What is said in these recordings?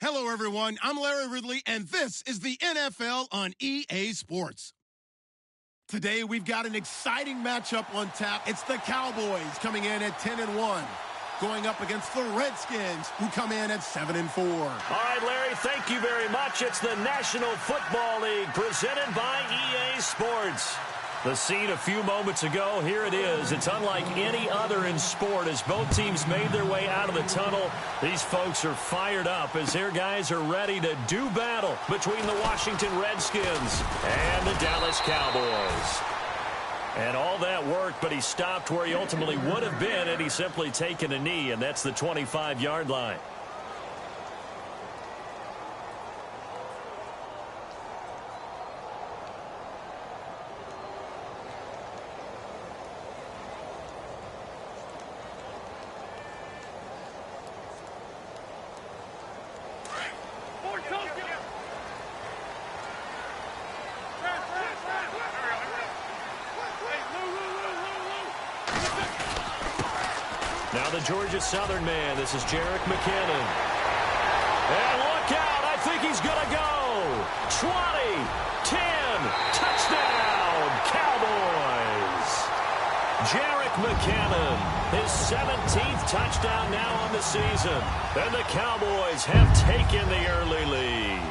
Hello, everyone. I'm Larry Ridley, and this is the NFL on EA Sports. Today, we've got an exciting matchup on tap. It's the Cowboys coming in at 10-1, going up against the Redskins, who come in at 7-4. All right, Larry, thank you very much. It's the National Football League presented by EA Sports. The scene a few moments ago, here it is. It's unlike any other in sport as both teams made their way out of the tunnel. These folks are fired up as their guys are ready to do battle between the Washington Redskins and the Dallas Cowboys. And all that worked, but he stopped where he ultimately would have been had he simply taken a knee, and that's the 25-yard line. Now the Georgia Southern man. This is Jerick McKinnon. And look out. I think he's going to go. 20, 10, touchdown, Cowboys. Jerick McKinnon, his 17th touchdown now on the season. And the Cowboys have taken the early lead.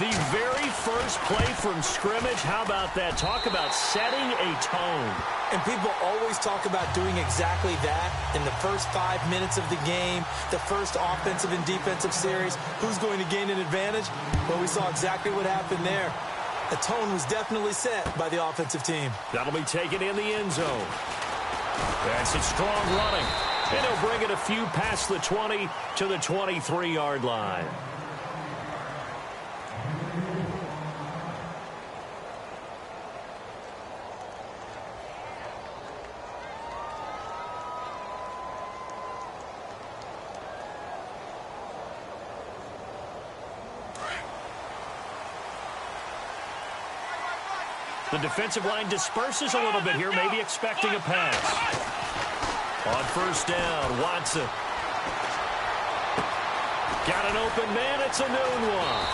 The very first play from scrimmage, how about that? Talk about setting a tone. And people always talk about doing exactly that in the first 5 minutes of the game, the first offensive and defensive series. Who's going to gain an advantage? Well, we saw exactly what happened there. The tone was definitely set by the offensive team. That'll be taken in the end zone. That's it, strong running. And he'll bring it a few past the 20 to the 23-yard line. The defensive line disperses a little bit here, maybe expecting a pass. On first down, Watson. Got an open man, it's a noon one.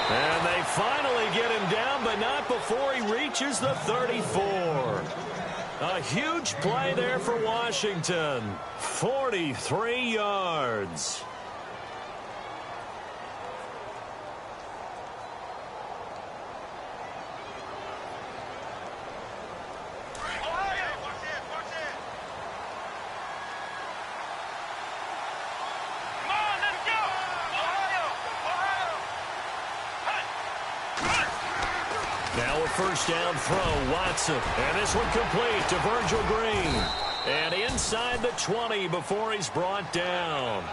And they finally get him down, but not before he reaches the 34. A huge play there for Washington. 43 yards. Now a first down throw, Watson. And this one complete to Virgil Green. And inside the 20 before he's brought down.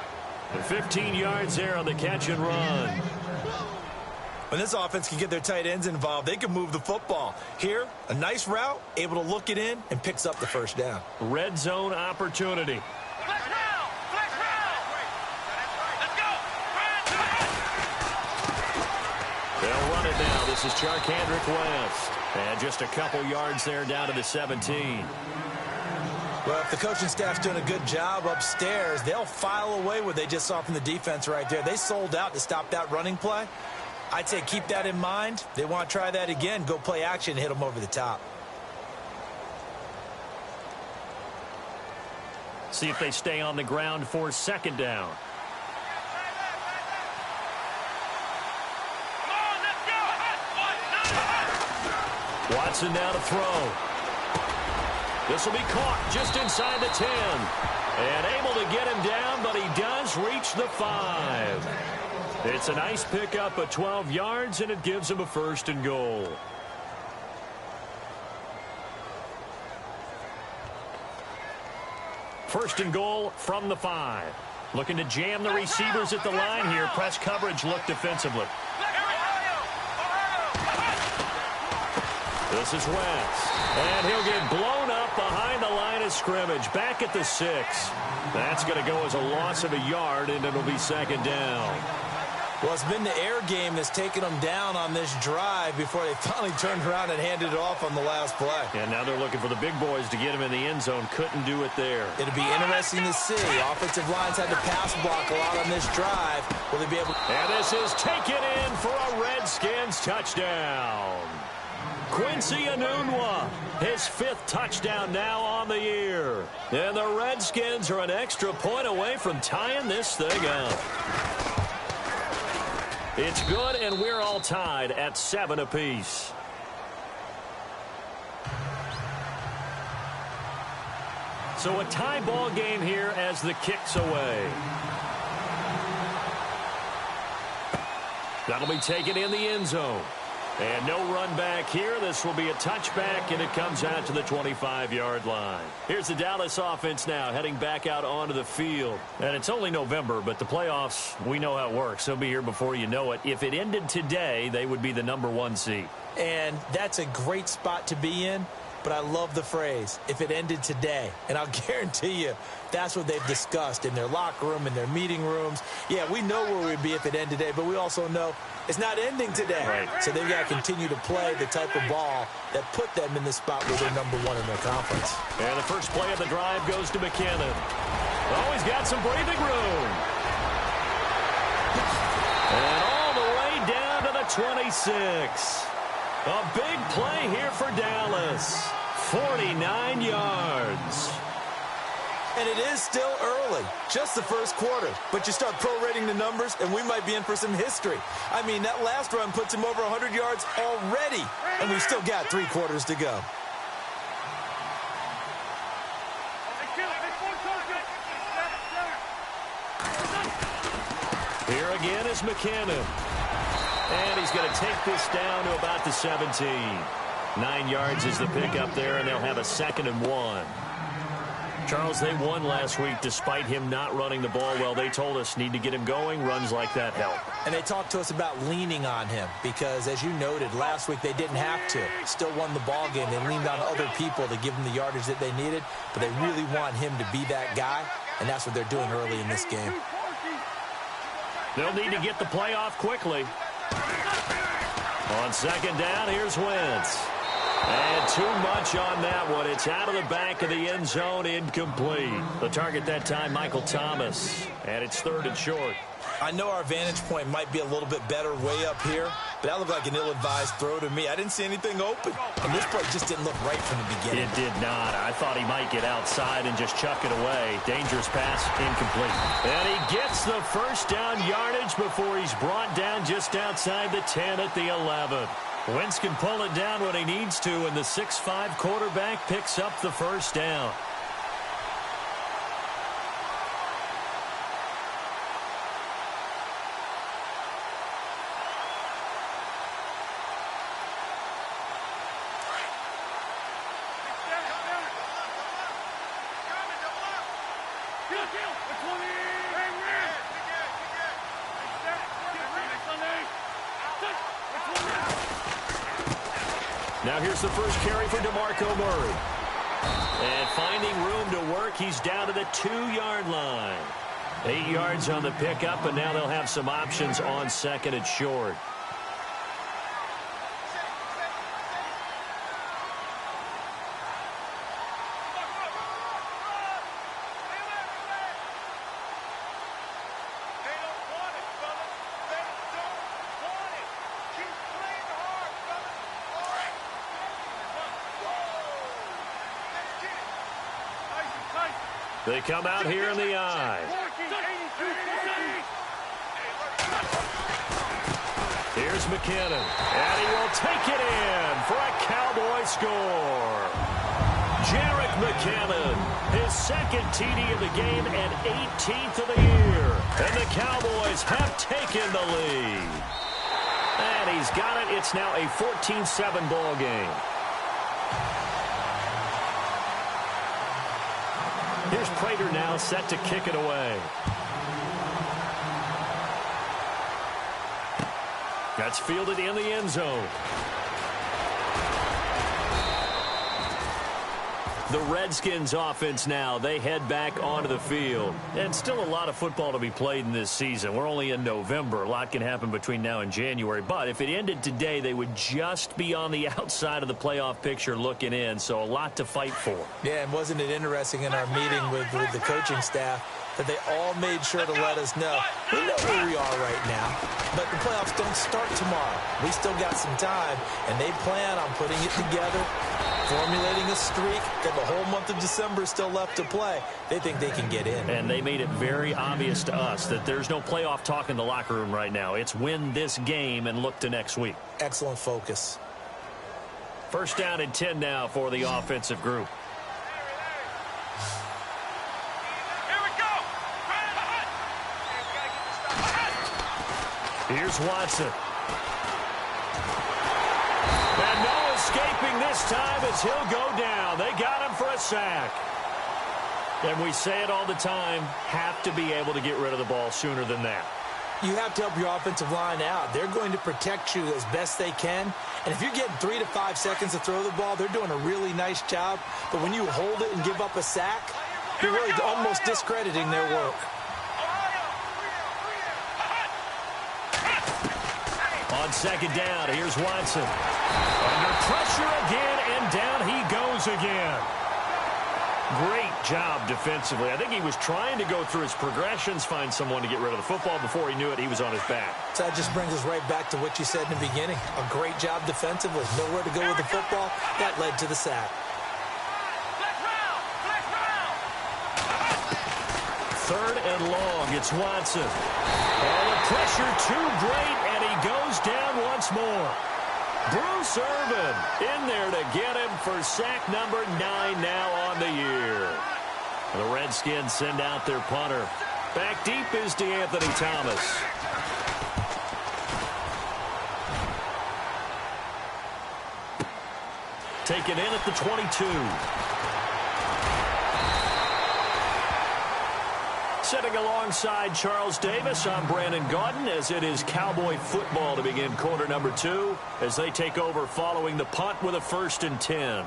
And 15 yards there on the catch and run. When this offense can get their tight ends involved, they can move the football. Here, a nice route, able to look it in, and picks up the first down. Red zone opportunity. They'll run it now. This is Charkandrick West. And just a couple yards there down to the 17. Well, if the coaching staff's doing a good job upstairs, they'll file away what they just saw from the defense right there. They sold out to stop that running play. I'd say keep that in mind. They want to try that again. Go play action and hit them over the top. See if they stay on the ground for second down. Watson now to throw. This will be caught just inside the 10. And able to get him down, but he does reach the 5. It's a nice pickup of 12 yards, and it gives him a first and goal. First and goal from the 5. Looking to jam the receivers at the line here. Press coverage look defensively. This is West. And he'll get blown up behind the line of scrimmage. Back at the 6. That's going to go as a loss of a yard, and it'll be second down. Well, it's been the air game that's taken them down on this drive before they finally turned around and handed it off on the last play. And now they're looking for the big boys to get him in the end zone. Couldn't do it there. It'll be interesting to see. Offensive lines had to pass block a lot on this drive. Will they be able? And this is taken in for a Redskins touchdown. Quincy Enunwa, his 5th touchdown now on the year. And the Redskins are an extra point away from tying this thing up. It's good, and we're all tied at 7 apiece. So a tie ball game here as the kick's away. That'll be taken in the end zone. And no run back here. This will be a touchback, and it comes out to the 25-yard line. Here's the Dallas offense now heading back out onto the field. And it's only November, but the playoffs, we know how it works. They'll be here before you know it. If it ended today, they would be the #1 seed. And that's a great spot to be in. But I love the phrase, if it ended today. And I'll guarantee you, that's what they've discussed in their locker room, in their meeting rooms. Yeah, we know where we'd be if it ended today, but we also know it's not ending today. Right. So they've got to continue to play the type of ball that put them in the spot where they're #1 in their conference. And the first play of the drive goes to McKinnon. Oh, he's got some breathing room. And all the way down to the 26. A big play here for Dallas. 49 yards. And it is still early, just the first quarter. But you start prorating the numbers, and we might be in for some history. I mean, that last run puts him over 100 yards already, and we've still got 3 quarters to go. Here again is McKinnon. And he's going to take this down to about the 17. 9 yards is the pickup there, and they'll have a 2nd and 1. Charles, they won last week despite him not running the ball well. They told us need to get him going. Runs like that help. And they talked to us about leaning on him because, as you noted, last week they didn't have to. Still won the ball game. They leaned on other people to give them the yardage that they needed, but they really want him to be that guy, and that's what they're doing early in this game. They'll need to get the play off quickly. On 2nd down, here's Wentz. And too much on that one. It's out of the back of the end zone, incomplete. The target that time, Michael Thomas. And it's 3rd and short. I know our vantage point might be a little bit better way up here, but that looked like an ill-advised throw to me. I didn't see anything open. And this play just didn't look right from the beginning. It did not. I thought he might get outside and just chuck it away. Dangerous pass, incomplete. And he gets the first down yardage before he's brought down just outside the 10 at the 11. Wentz can pull it down when he needs to, and the 6'5" quarterback picks up the first down. Now here's the first carry for DeMarco Murray. And finding room to work, he's down to the 2-yard line. 8 yards on the pickup, and now they'll have some options on 2nd and short. They come out here in the eye. Here's McKinnon. And he will take it in for a Cowboy score. Jerick McKinnon, his 2nd TD of the game and 18th of the year. And the Cowboys have taken the lead. And he's got it. It's now a 14-7 ball game. Here's Prater now set to kick it away. That's fielded in the end zone. The Redskins offense now, they head back onto the field. And still a lot of football to be played in this season. We're only in November. A lot can happen between now and January. But if it ended today, they would just be on the outside of the playoff picture looking in. So a lot to fight for. Yeah, and wasn't it interesting in our meeting with the coaching staff that they all made sure to let us know, we know where we are right now, but the playoffs don't start tomorrow. We still got some time, and they plan on putting it together, formulating a streak, got the whole month of December still left to play. They think they can get in. And they made it very obvious to us that there's no playoff talk in the locker room right now. It's win this game and look to next week. Excellent focus. First down and 10 now for the offensive group. Here's Watson. And no escaping this time as he'll go down. They got him for a sack. And we say it all the time, have to be able to get rid of the ball sooner than that. You have to help your offensive line out. They're going to protect you as best they can. And if you're getting 3 to 5 seconds to throw the ball, they're doing a really nice job. But when you hold it and give up a sack, you're really almost discrediting their work. On second down, here's Watson. Under pressure again, and down he goes again. Great job defensively. I think he was trying to go through his progressions, find someone to get rid of the football. Before he knew it, he was on his back. So that just brings us right back to what you said in the beginning. A great job defensively. Nowhere to go with the football. That led to the sack. Third and long, it's Watson. And the pressure too great, and he goes down once more. Bruce Irvin in there to get him for sack number 9 now on the year. The Redskins send out their punter. Back deep is DeAnthony Thomas. Taken in at the 22. Sitting alongside Charles Davis, I'm Brandon Gaudin, as it is Cowboy football to begin quarter number 2 as they take over following the punt with a 1st and 10.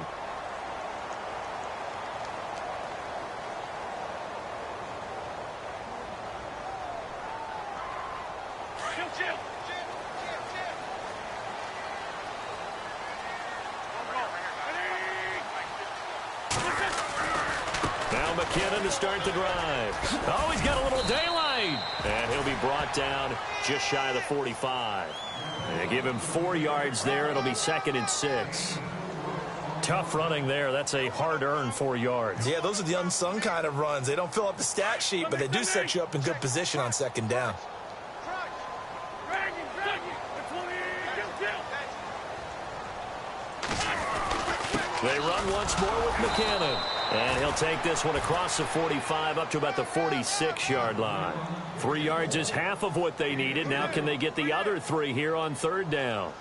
McKinnon to start the drive. Oh, he's got a little daylight. And he'll be brought down just shy of the 45. And they give him 4 yards there. It'll be 2nd and 6. Tough running there. That's a hard-earned 4 yards. Yeah, those are the unsung kind of runs. They don't fill up the stat sheet, but they do set you up in good position on 2nd down. They run once more with McKinnon. And he'll take this one across the 45 up to about the 46-yard line. 3 yards is half of what they needed. Now can they get the other 3 here on 3rd down?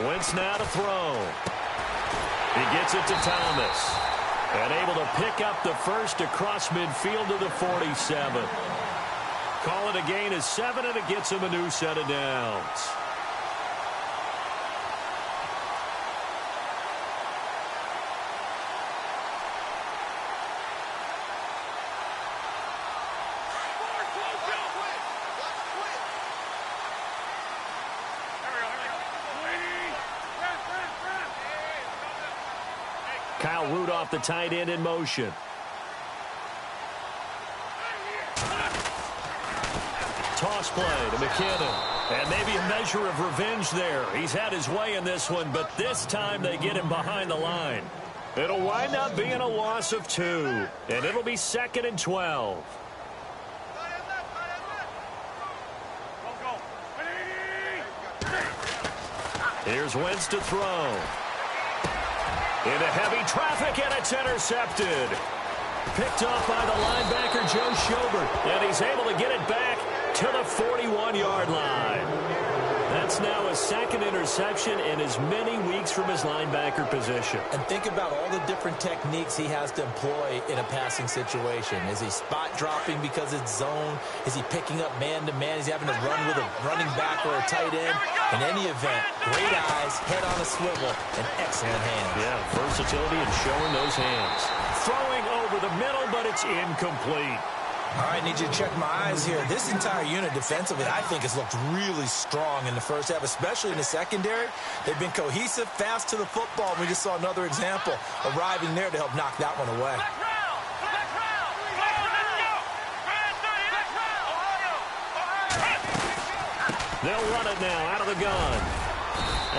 Wentz now to throw. He gets it to Thomas. And able to pick up the first across midfield to the 47. Call it a gain of 7, and it gets him a new set of downs. Kyle Rudolph, the tight end, in motion. Toss play to McKinnon. And maybe a measure of revenge there. He's had his way in this one, but this time they get him behind the line. It'll wind up being a loss of 2. And it'll be 2nd and 12. Here's Wentz to throw. Into heavy traffic, and it's intercepted. Picked off by the linebacker, Joe Schobert. And he's able to get it back to the 41-yard line. That That's now a second interception in as many weeks from his linebacker position. And think about all the different techniques he has to employ in a passing situation. Is he spot dropping because it's zone? Is he picking up man-to-man? Is he having to run with a running back or a tight end? In any event, great eyes, head on a swivel, and excellent hands. Yeah, versatility and showing those hands. Throwing over the middle, but it's incomplete. All right, need you to check my eyes here. This entire unit defensively, I think, has looked really strong in the first half, especially in the secondary. They've been cohesive, fast to the football. We just saw another example arriving there to help knock that one away. They'll run it now out of the gun.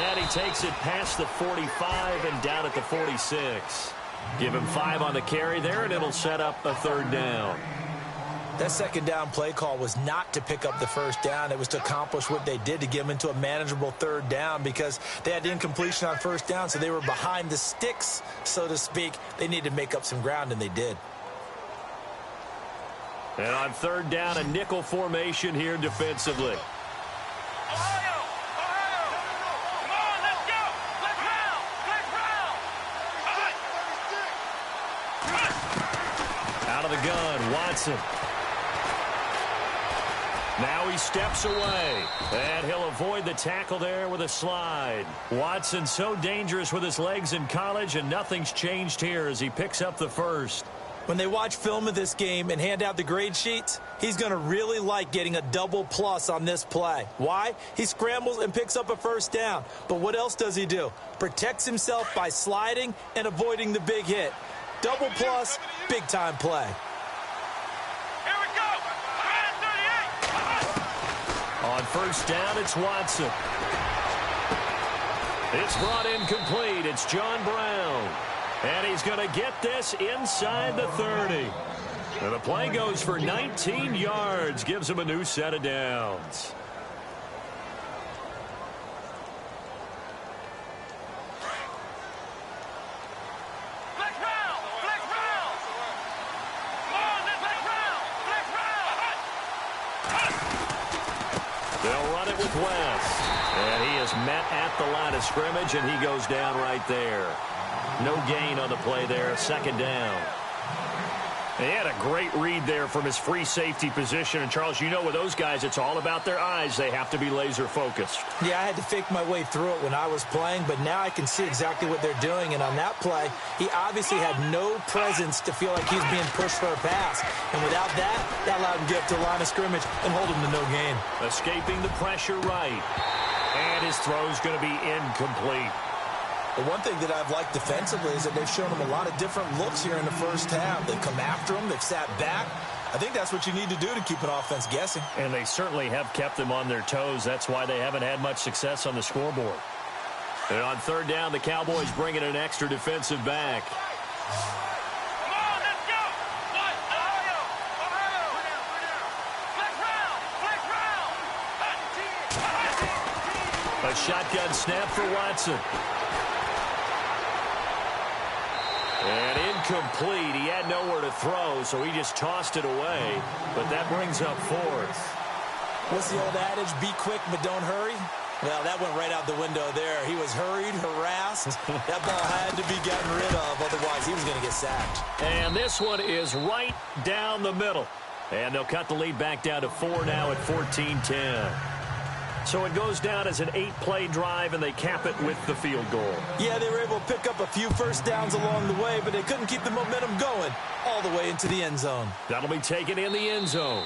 And he takes it past the 45 and down at the 46. Give him 5 on the carry there, and it'll set up a third down. That second down play call was not to pick up the first down. It was to accomplish what they did, to get them into a manageable third down, because they had incompletion on first down, so they were behind the sticks, so to speak. They needed to make up some ground, and they did. And on third down, a nickel formation here defensively. Out of the gun, Watson. Now he steps away, and he'll avoid the tackle there with a slide. Watson so dangerous with his legs in college, and nothing's changed here as he picks up the first. When they watch film of this game and hand out the grade sheets, he's going to really like getting a double plus on this play. Why? He scrambles and picks up a first down. But what else does he do? Protects himself by sliding and avoiding the big hit. Double plus, big-time play. On first down, it's Watson. It's brought in complete. It's John Brown. And he's going to get this inside the 30. And the play goes for 19 yards. Gives him a new set of downs. They'll run it with West. And he is met at the line of scrimmage, and he goes down right there. No gain on the play there, second down. He had a great read there from his free safety position. And, Charles, you know with those guys, it's all about their eyes. They have to be laser-focused. Yeah, I had to fake my way through it when I was playing, but now I can see exactly what they're doing. And on that play, he obviously had no presence to feel like he's being pushed for a pass. And without that, that allowed him to get up to the line of scrimmage and hold him to no gain. Escaping the pressure right. And his throw's going to be incomplete. The one thing that I've liked defensively is that they've shown him a lot of different looks here in the first half. They've come after him. They've sat back. I think that's what you need to do to keep an offense guessing. And they certainly have kept them on their toes. That's why they haven't had much success on the scoreboard. And on third down, the Cowboys bring in an extra defensive back. A shotgun snap for Watson. And incomplete. He had nowhere to throw, so he just tossed it away. But that brings up fourth. What's the old adage? Be quick, but don't hurry. Well, that went right out the window there. He was hurried, harassed. That ball had to be gotten rid of, otherwise he was going to get sacked. And this one is right down the middle. And they'll cut the lead back down to 4 now at 14-10. So it goes down as an 8-play drive, and they cap it with the field goal. Yeah, they were able to pick up a few first downs along the way, but they couldn't keep the momentum going all the way into the end zone. That'll be taken in the end zone.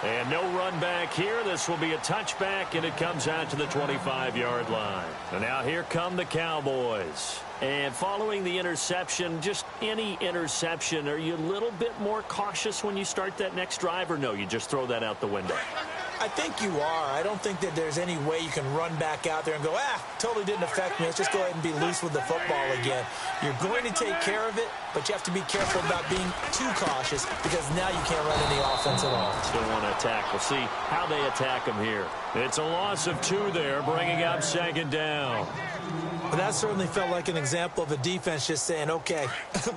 And no run back here. This will be a touchback, and it comes out to the 25-yard line. And now here come the Cowboys. And following the interception, just any interception, are you a little bit more cautious when you start that next drive, or no, you just throw that out the window? I think you are. I don't think that there's any way you can run back out there and go, totally didn't affect me. Let's just go ahead and be loose with the football again. You're going to take care of it, but you have to be careful about being too cautious, because now you can't run any offense at all. Still want to attack. We'll see how they attack him here. It's a loss of 2 there, bringing up second down. But that certainly felt like an example of a defense just saying, okay,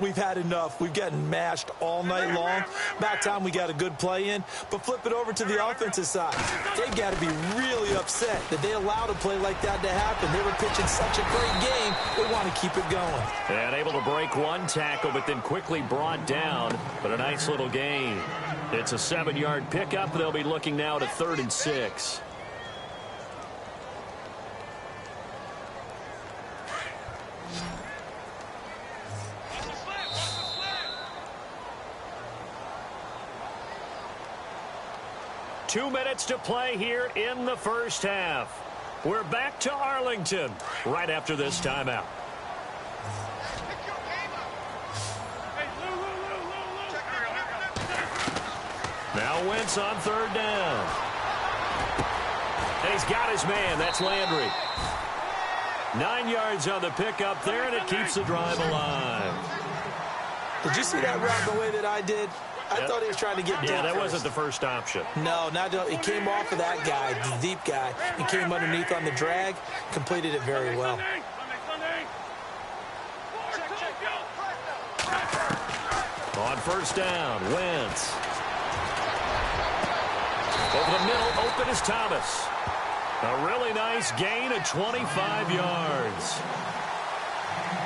we've had enough. We've gotten mashed all night long. About time we got a good play in. But flip it over to the offensive side. drive. They've got to be really upset that they allowed a play like that to happen. They were pitching such a great game, they want to keep it going. And able to break one tackle, but then quickly brought down. But a nice little gain. It's a 7-yard pickup. They'll be looking now to 3rd and 6. Two minutes to play here in the first half. We're back to Arlington right after this timeout. Now Wentz on 3rd down. And he's got his man. That's Landry. 9 yards on the pickup there, and it keeps the drive alive. Did you see that route the way that I did? I thought he was trying to get deep. Yeah, that first. wasn't the first option. No, he came off of that guy, the deep guy, and came underneath on the drag, completed it very well. On 1st down, Wentz. Over the middle, open is Thomas. A really nice gain of 25 yards.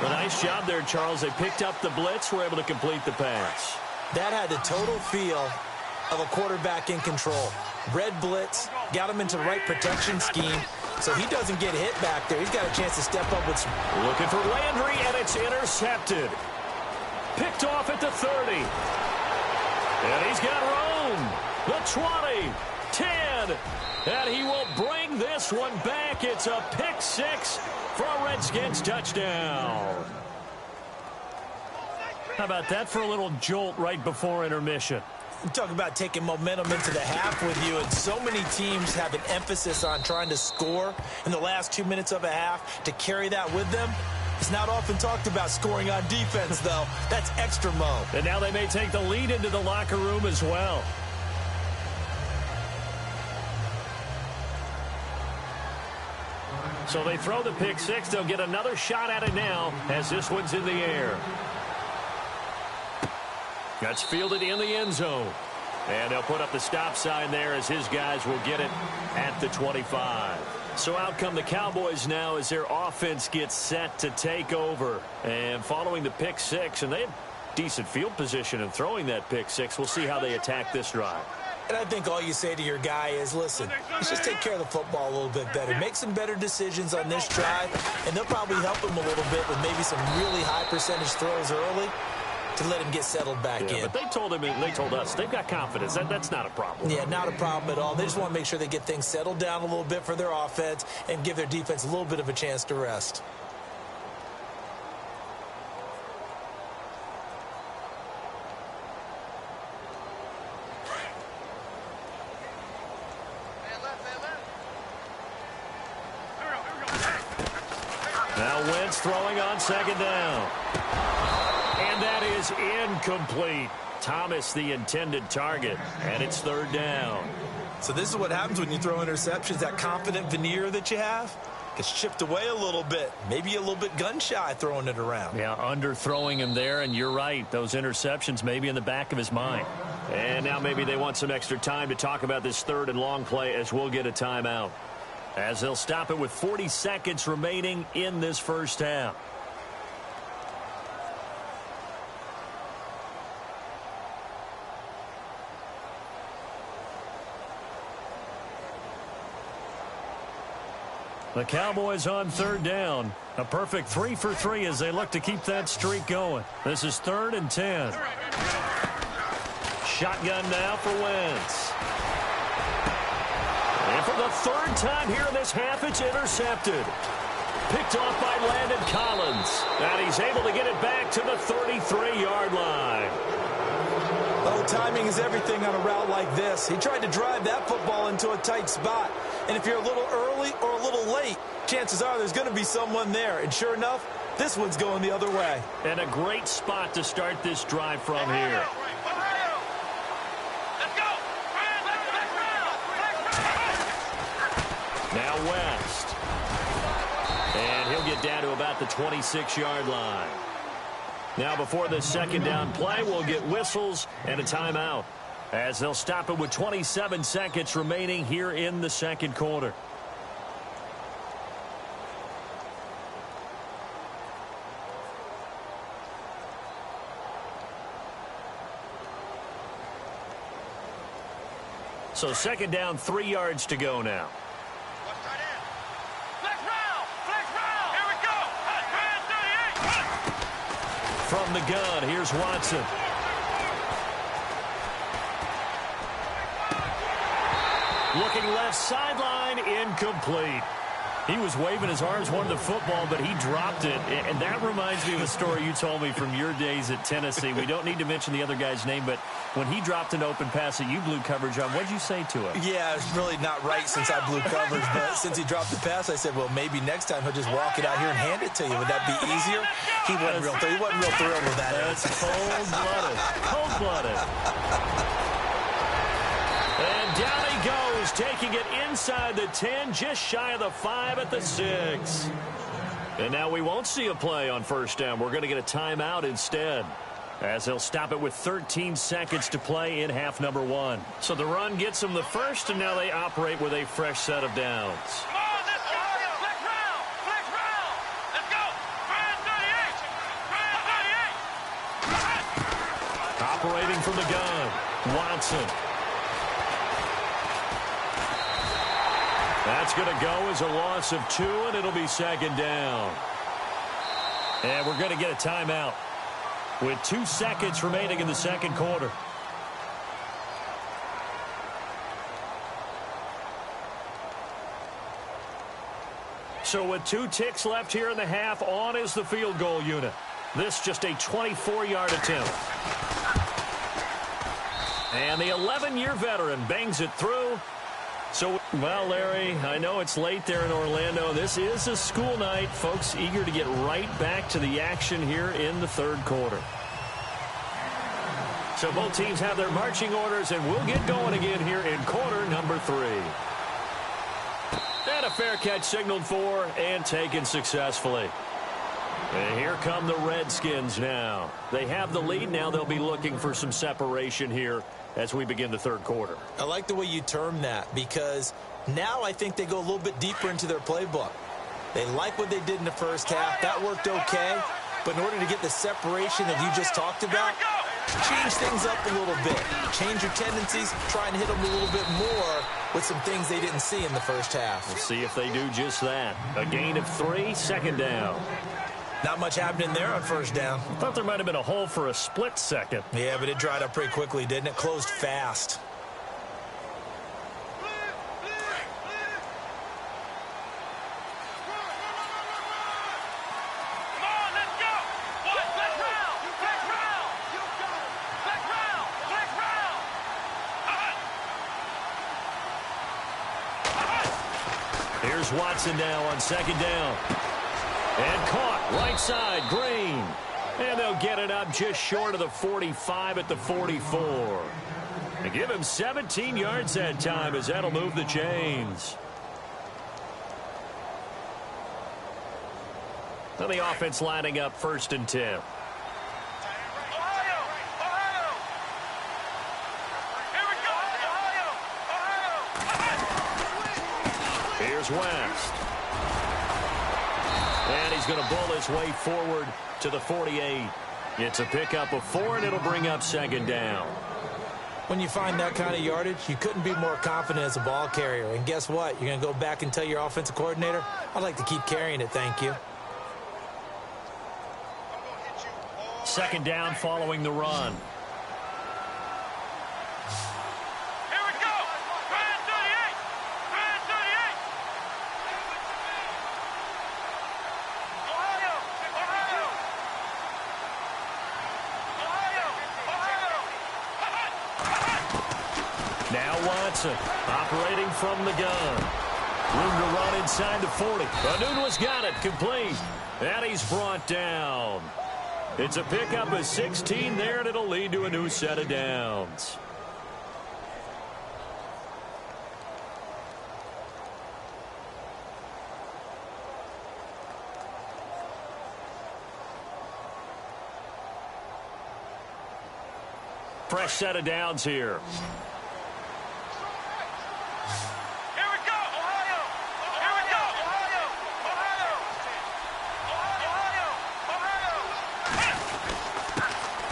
A nice job there, Charles. They picked up the blitz, were able to complete the pass. That had the total feel of a quarterback in control. Red blitz, got him into the right protection scheme, so he doesn't get hit back there. He's got a chance to step up with some... Looking for Landry, and it's intercepted. Picked off at the 30. And he's got room. The 20, 10, and he will bring this one back. It's a pick 6 for a Redskins touchdown. How about that for a little jolt right before intermission? Talk about taking momentum into the half with you, and so many teams have an emphasis on trying to score in the last 2 minutes of a half. To carry that with them, it's not often talked about scoring on defense, though. That's extra mo. And now they may take the lead into the locker room as well. So they throw the pick 6. They'll get another shot at it now as this one's in the air. That's fielded in the end zone. And they'll put up the stop sign there as his guys will get it at the 25. So out come the Cowboys now as their offense gets set to take over. And following the pick 6, and they have decent field position in throwing that pick 6. We'll see how they attack this drive. And I think all you say to your guy is, listen, let's just take care of the football a little bit better. Make some better decisions on this drive, and they'll probably help him a little bit with maybe some really high percentage throws early to let him get settled back in. But they told him, and they told us, they've got confidence. That's not a problem. Yeah, not a problem at all. They just want to make sure they get things settled down a little bit for their offense and give their defense a little bit of a chance to rest. Now Wentz throwing on 2nd down. And that is incomplete. Thomas, the intended target, and it's 3rd down. So this is what happens when you throw interceptions. That confident veneer that you have gets chipped away a little bit. Maybe a little bit gun-shy throwing it around. Yeah, underthrowing him there, and you're right. Those interceptions may be in the back of his mind. And now maybe they want some extra time to talk about this 3rd and long play as we'll get a timeout. As they'll stop it with 40 seconds remaining in this first half. The Cowboys on 3rd down. A perfect 3 for 3 as they look to keep that streak going. This is 3rd and 10. Shotgun now for Wentz. And for the 3rd time here in this half, it's intercepted. Picked off by Landon Collins. And he's able to get it back to the 33-yard line. Oh, timing is everything on a route like this. He tried to drive that football into a tight spot. And if you're a little early or a little late, chances are there's going to be someone there. And sure enough, this one's going the other way. And a great spot to start this drive from here. Now West. And he'll get down to about the 26-yard line. Now before this 2nd down play, we'll get whistles and a timeout. as they'll stop it with 27 seconds remaining here in the second quarter. So second down, 3 yards to go now. From the gun, here's Watson. Looking left sideline, incomplete. He was waving his arms, wanted the football, but he dropped it. And that reminds me of a story you told me from your days at Tennessee. We don't need to mention the other guy's name, but when he dropped an open pass that you blew coverage on, what did you say to him? Yeah, it's really not right since I blew coverage, but since he dropped the pass, I said, well, maybe next time he'll just walk it out here and hand it to you. Would that be easier? He wasn't real thrilled with that. That's cold-blooded. Cold-blooded. And down he goes, taking it inside the 10, just shy of the 5 at the 6. And now we won't see a play on first down. We're going to get a timeout instead, as they'll stop it with 13 seconds to play in half number 1. So the run gets them the first, and now they operate with a fresh set of downs. Operating from the gun, Watson. That's going to go as a loss of 2, and it'll be second down. And we're going to get a timeout with 2 seconds remaining in the second quarter. So with 2 ticks left here in the half, on is the field goal unit. This just a 24-yard attempt. And the 11-year veteran bangs it through. So, well, Larry, I know it's late there in Orlando. This is a school night. Folks eager to get right back to the action here in the third quarter. So both teams have their marching orders, and we'll get going again here in quarter number 3. And a fair catch signaled for and taken successfully. And here come the Redskins now. They have the lead. Now they'll be looking for some separation here as we begin the third quarter. I like the way you term that, because now I think they go a little bit deeper into their playbook. They like what they did in the first half. That worked okay. But in order to get the separation that you just talked about, change things up a little bit. Change your tendencies. Try and hit them a little bit more with some things they didn't see in the first half. We'll see if they do just that. A gain of 3, second down. Not much happening there on first down. I thought there might have been a hole for a split second. Yeah, but it dried up pretty quickly, didn't it? Closed fast. Here's Watson now on second down. And caught right side, Green. And they'll get it up just short of the 45 at the 44. They give him 17 yards that time, as that'll move the chains. And the offense lining up 1st and 10. Here's West. And he's going to bull his way forward to the 48. It's a pickup of 4, and it'll bring up second down. When you find that kind of yardage, you couldn't be more confident as a ball carrier. And guess what? You're going to go back and tell your offensive coordinator, I'd like to keep carrying it, thank you. Second down following the run. Watson operating from the gun. Room to run inside the 40. Anunua's got it, complete. And he's brought down. It's a pickup of 16 there, and it'll lead to a new set of downs. fresh set of downs here.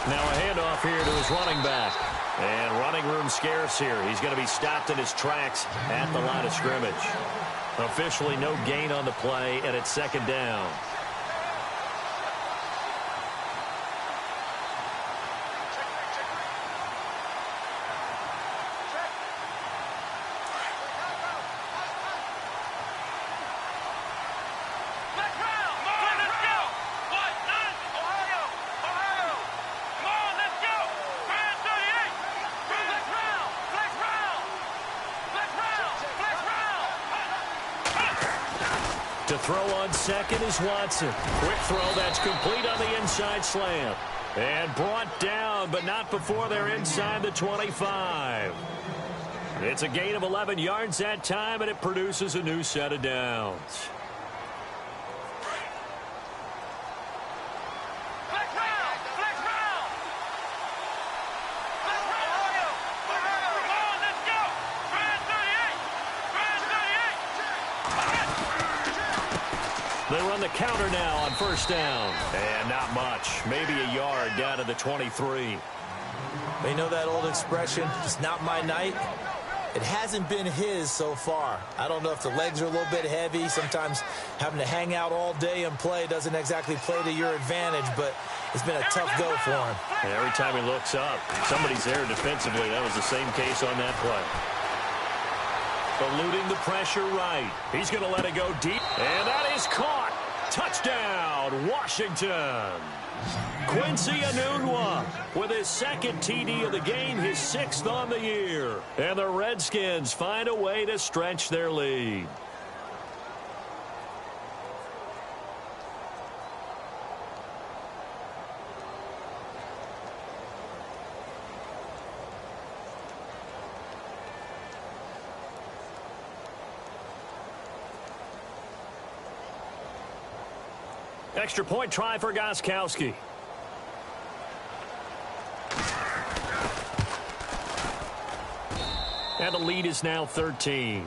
Now a handoff here to his running back. And running room scarce here. He's going to be stopped in his tracks at the line of scrimmage. Officially no gain on the play, and it's second down. To throw on second is Watson. Quick throw that's complete on the inside slant. And brought down, but not before they're inside the 25. It's a gain of 11 yards that time, and it produces a new set of downs. They run the counter now on first down. And not much. Maybe a yard down to the 23. You know that old expression, it's not my night? It hasn't been his so far. I don't know if the legs are a little bit heavy. Sometimes having to hang out all day and play doesn't exactly play to your advantage, but it's been a tough go for him. And every time he looks up, somebody's there defensively. That was the same case on that play. Eluding the pressure right. He's going to let it go deep. And that is caught. Touchdown, Washington. Quincy Enunwa with his second TD of the game, his sixth on the year. And the Redskins find a way to stretch their lead. Extra point try for Gostkowski. And the lead is now 13.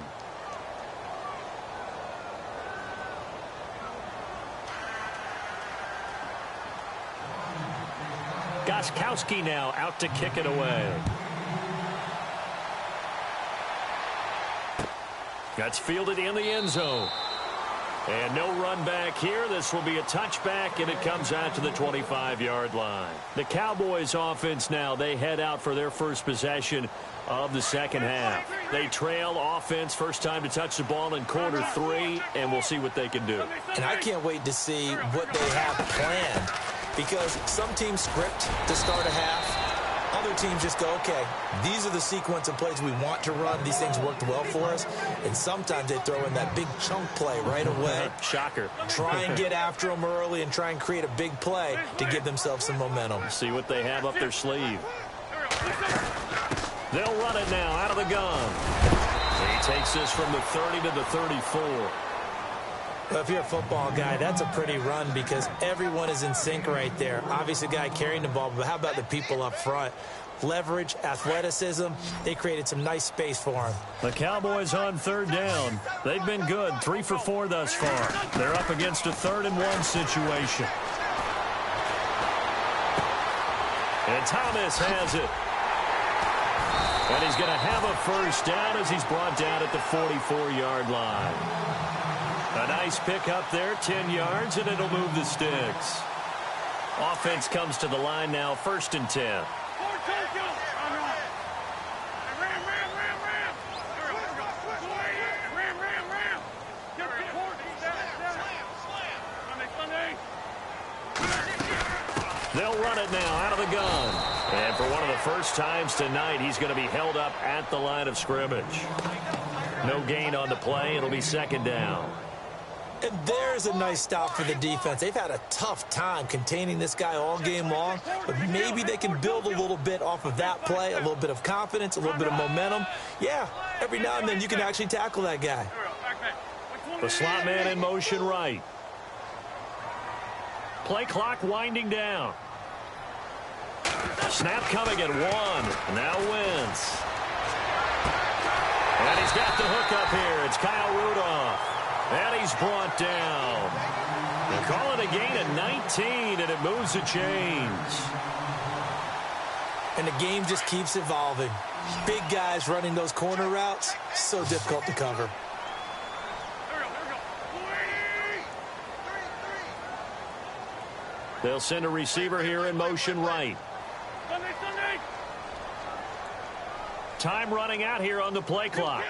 Gostkowski now out to kick it away. That's fielded in the end zone. And no run back here. This will be a touchback, and it comes out to the 25-yard line. The Cowboys offense now, they head out for their first possession of the second half. They trail offense, first time to touch the ball in quarter three, and we'll see what they can do. And I can't wait to see what they have planned, because some teams script to start a half. Other teams just go, okay, these are the sequence of plays we want to run. These things worked well for us. And sometimes they throw in that big chunk play right away. Shocker. Try and get after them early and try and create a big play to give themselves some momentum. See what they have up their sleeve. They'll run it now out of the gun. He takes this from the 30 to the 34. Well, if you're a football guy, that's a pretty run because everyone is in sync right there. Obviously, the guy carrying the ball, but how about the people up front? Leverage, athleticism, they created some nice space for him. The Cowboys on third down. They've been good, 3 for 4 thus far. They're up against a 3rd-and-1 situation. And Thomas has it. And he's going to have a first down as he's brought down at the 44-yard line. A nice pick up there, 10 yards, and it'll move the sticks. Offense comes to the line now, 1st and 10. They'll run it now out of the gun. And for one of the first times tonight, he's going to be held up at the line of scrimmage. No gain on the play. It'll be 2nd down. And there's a nice stop for the defense. They've had a tough time containing this guy all game long, but maybe they can build a little bit off of that play, a little bit of confidence, a little bit of momentum. Yeah, every now and then you can actually tackle that guy. The slot man in motion right. Play clock winding down. Snap coming at 1. Now Wentz. And he's got the hook up here. It's Kyle Rudolph. And he's brought down. They call it a gain of 19, and it moves the chains. And the game just keeps evolving. Big guys running those corner routes, so difficult to cover. They'll send a receiver here in motion right. Time running out here on the play clock.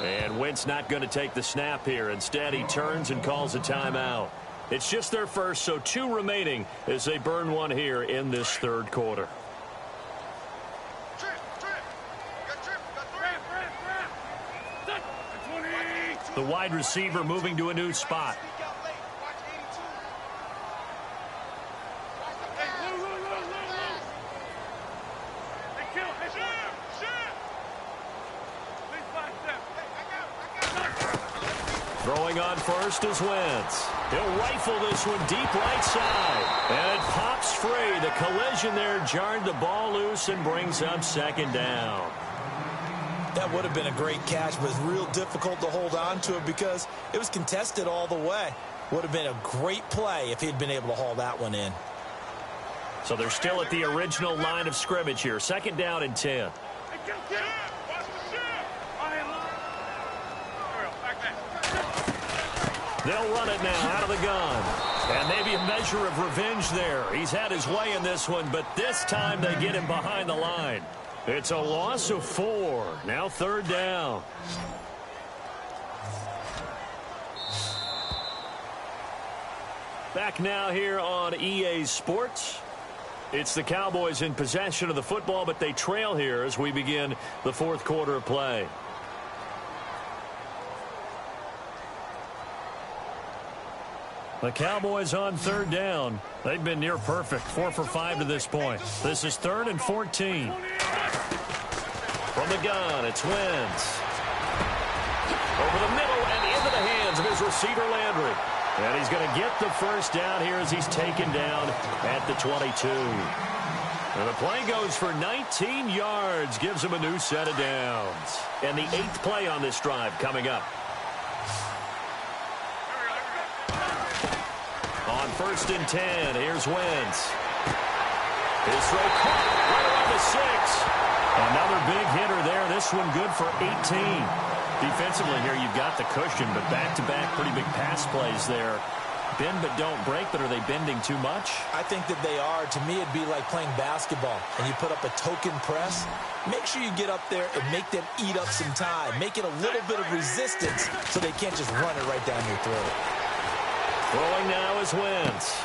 And Wentz not going to take the snap here. Instead, he turns and calls a timeout. It's just their first, so 2 remaining as they burn one here in this third quarter. The wide receiver moving to a new spot. Throwing on first is Wentz. He'll rifle this one deep right side. And it pops free. The collision there jarred the ball loose and brings up second down. That would have been a great catch, but it's real difficult to hold on to it because it was contested all the way. Would have been a great play if he'd been able to haul that one in. So they're still at the original line of scrimmage here. Second down and 10. They'll run it now out of the gun. And maybe a measure of revenge there. He's had his way in this one, but this time they get him behind the line. It's a loss of 4. Now third down. Back now here on EA Sports. It's the Cowboys in possession of the football, but they trail here as we begin the fourth quarter of play. The Cowboys on third down. They've been near perfect, 4 for 5 to this point. This is 3rd and 14. From the gun, it's Wentz. Over the middle and into the hands of his receiver, Landry. And he's going to get the first down here as he's taken down at the 22. And the play goes for 19 yards, gives him a new set of downs. And the 8th play on this drive coming up. On 1st and 10, here's Wentz. His throw caught right around the 6. Another big hitter there. This one good for 18. Defensively here, you've got the cushion, but back-to-back pretty big pass plays there. Bend but don't break, but are they bending too much? I think that they are. To me, it'd be like playing basketball, and you put up a token press. Make sure you get up there and make them eat up some time. Make it a little bit of resistance so they can't just run it right down your throat. Throwing now is Wentz.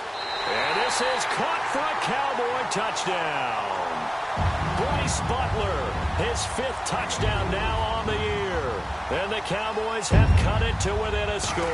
And this is caught for a Cowboy touchdown. Bryce Butler, his 5th touchdown now on the year. And the Cowboys have cut it to within a score.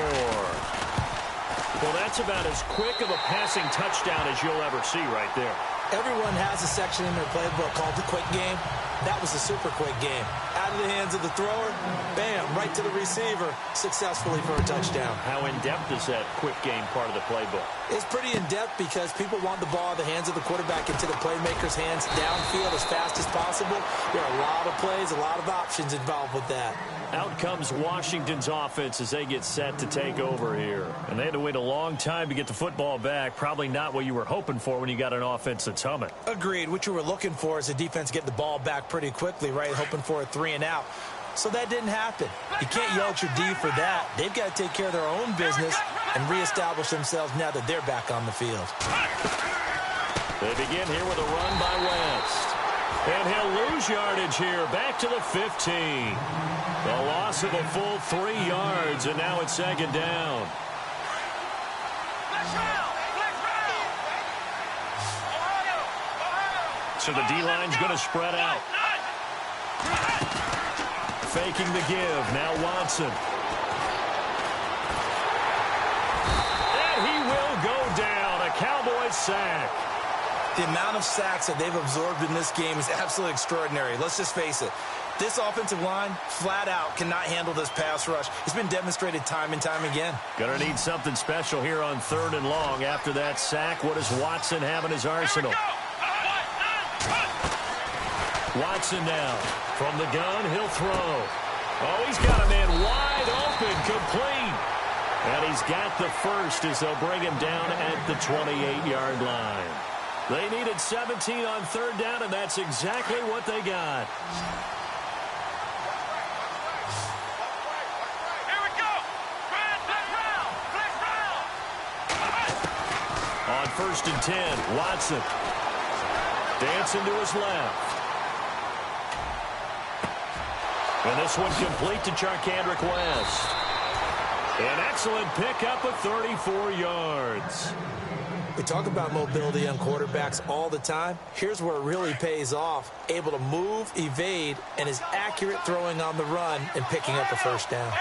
Well, that's about as quick of a passing touchdown as you'll ever see right there. Everyone has a section in their playbook called the quick game. That was a super quick game. Out of the hands of the thrower, bam, right to the receiver, successfully for a touchdown. How in-depth is that quick game part of the playbook? It's pretty in-depth because people want the ball in the hands of the quarterback into the playmaker's hands downfield as fast as possible. There are a lot of plays, a lot of options involved with that. Out comes Washington's offense as they get set to take over here. And they had to wait a long time to get the football back. Probably not what you were hoping for when you got an offense that's humming. Agreed. What you were looking for is a defense get the ball back pretty quickly, right? Hoping for a 3-and-out. So that didn't happen. You can't yell at your D for that. They've got to take care of their own business and reestablish themselves now that they're back on the field. They begin here with a run by West. And he'll lose yardage here, back to the 15. The loss of a full 3 yards, and now it's second down. So the D-line's going to spread out. Faking the give, now Watson. And he will go down, a Cowboys sack. The amount of sacks that they've absorbed in this game is absolutely extraordinary. Let's just face it. This offensive line, flat out, cannot handle this pass rush. It's been demonstrated time and time again. Gonna need something special here on 3rd and long. After that sack, what does Watson have in his arsenal? Watson now. From the gun, he'll throw. Oh, he's got a man wide open, complete. And he's got the first as they'll bring him down at the 28-yard line. They needed 17 on third down, and that's exactly what they got. Here we go. On 1st and 10, Watson. Dancing to his left. And this one complete to Charkandrick West. An excellent pickup of 34 yards. We talk about mobility on quarterbacks all the time. Here's where it really pays off. Able to move, evade, and is accurate throwing on the run and picking up a first down.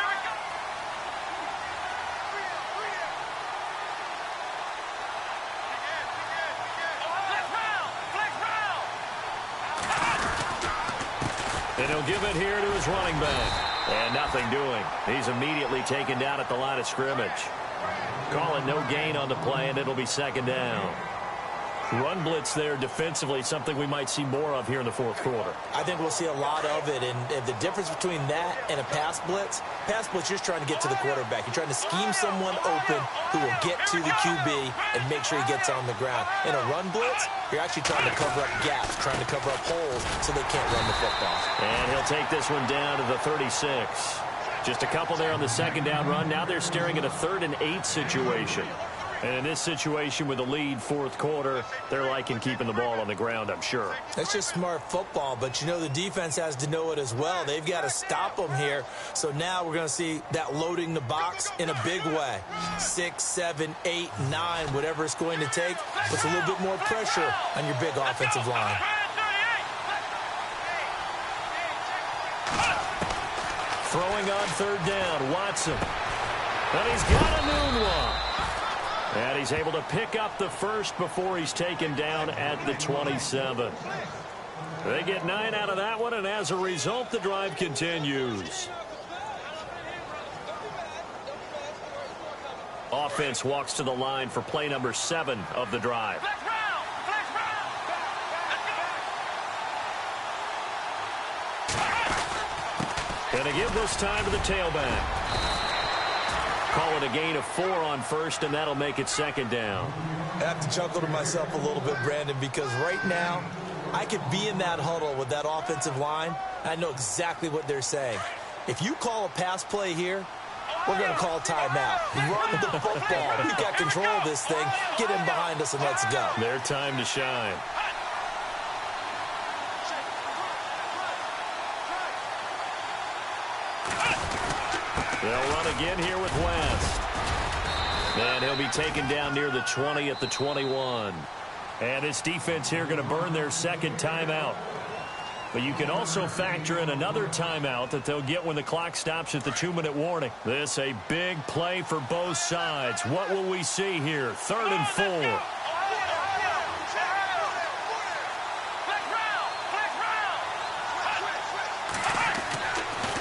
And he'll give it here to his running back. And nothing doing. He's immediately taken down at the line of scrimmage. Call it no gain on the play, and it'll be second down. Run blitz there defensively, something we might see more of here in the fourth quarter. I think we'll see a lot of it, and the difference between that and a pass blitz, you're just trying to get to the quarterback. You're trying to scheme someone open who will get to the QB and make sure he gets on the ground. In a run blitz, you're actually trying to cover up gaps, trying to cover up holes so they can't run the football. And he'll take this one down to the 36. Just a couple there on the second down run. Now they're staring at a 3rd and 8 situation. And in this situation with the lead fourth quarter, they're liking keeping the ball on the ground, I'm sure. That's just smart football, but you know the defense has to know it as well. They've got to stop them here. So now we're going to see that loading the box in a big way. 6, 7, 8, 9, whatever it's going to take, puts a little bit more pressure on your big offensive line. Throwing on third down, Watson. And he's got a noon one. And he's able to pick up the first before he's taken down at the 27. They get 9 out of that one, and as a result, the drive continues. Offense walks to the line for play number 7 of the drive. Going to give this time to the tailback. Call it a gain of 4 on first, and that'll make it second down. I have to chuckle to myself a little bit, Brandon, because right now I could be in that huddle with that offensive line. I know exactly what they're saying. If you call a pass play here, we're going to call timeout. Run the football. We've got control of this thing. Get in behind us and let's go. Their time to shine. They'll run again here with West. And he'll be taken down near the 20 at the 21. And this defense here going to burn their second timeout. But you can also factor in another timeout that they'll get when the clock stops at the 2-minute warning. This a big play for both sides. What will we see here? 3rd and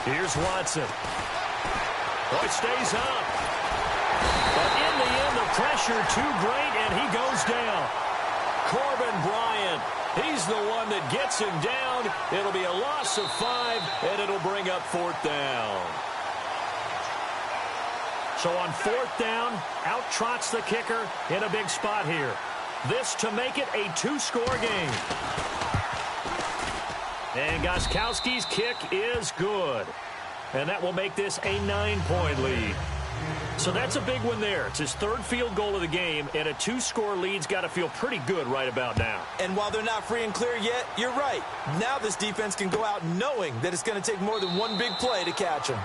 4. Here's Watson. Oh, it stays up. But in the end, the pressure too great, and he goes down. Corbin Bryant, he's the one that gets him down. It'll be a loss of 5, and it'll bring up 4th down. So on 4th down, out trots the kicker in a big spot here. This to make it a 2-score game. And Gostkowski's kick is good. And that will make this a 9-point lead. So that's a big one there. It's his 3rd field goal of the game, and a 2-score lead's got to feel pretty good right about now. And while they're not free and clear yet, you're right. Now this defense can go out knowing that it's going to take more than one big play to catch him.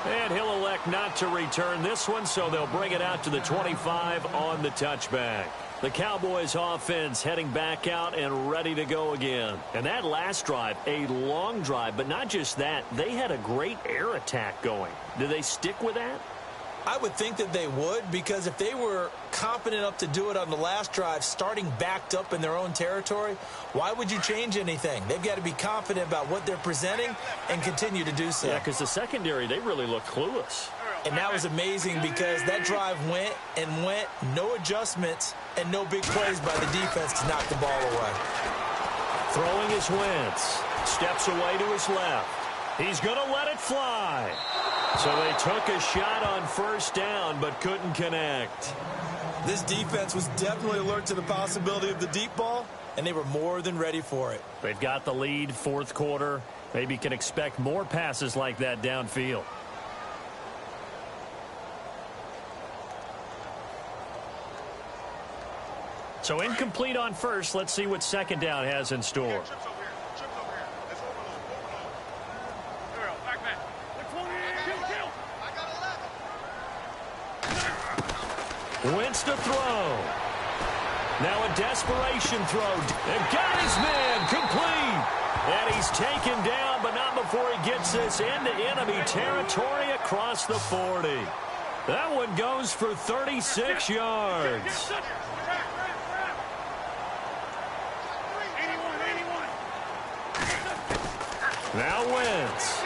And he'll elect not to return this one, so they'll bring it out to the 25 on the touchback. The Cowboys offense heading back out and ready to go again. And that last drive, a long drive, but not just that. They had a great air attack going. Do they stick with that? I would think that they would, because if they were confident enough to do it on the last drive, starting backed up in their own territory, why would you change anything? They've got to be confident about what they're presenting and continue to do so. Yeah, because the secondary, they really look clueless. And that was amazing because that drive went and went, no adjustments, and no big plays by the defense to knock the ball away. Throwing is Wentz. Steps away to his left. He's going to let it fly. So they took a shot on first down but couldn't connect. This defense was definitely alert to the possibility of the deep ball, and they were more than ready for it. They've got the lead, fourth quarter. Maybe can expect more passes like that downfield. So incomplete on first. Let's see what second down has in store. Wentz to throw. Now a desperation throw. And got his man complete. And he's taken down, but not before he gets this into enemy territory across the 40. That one goes for 36 yards. Now Wentz.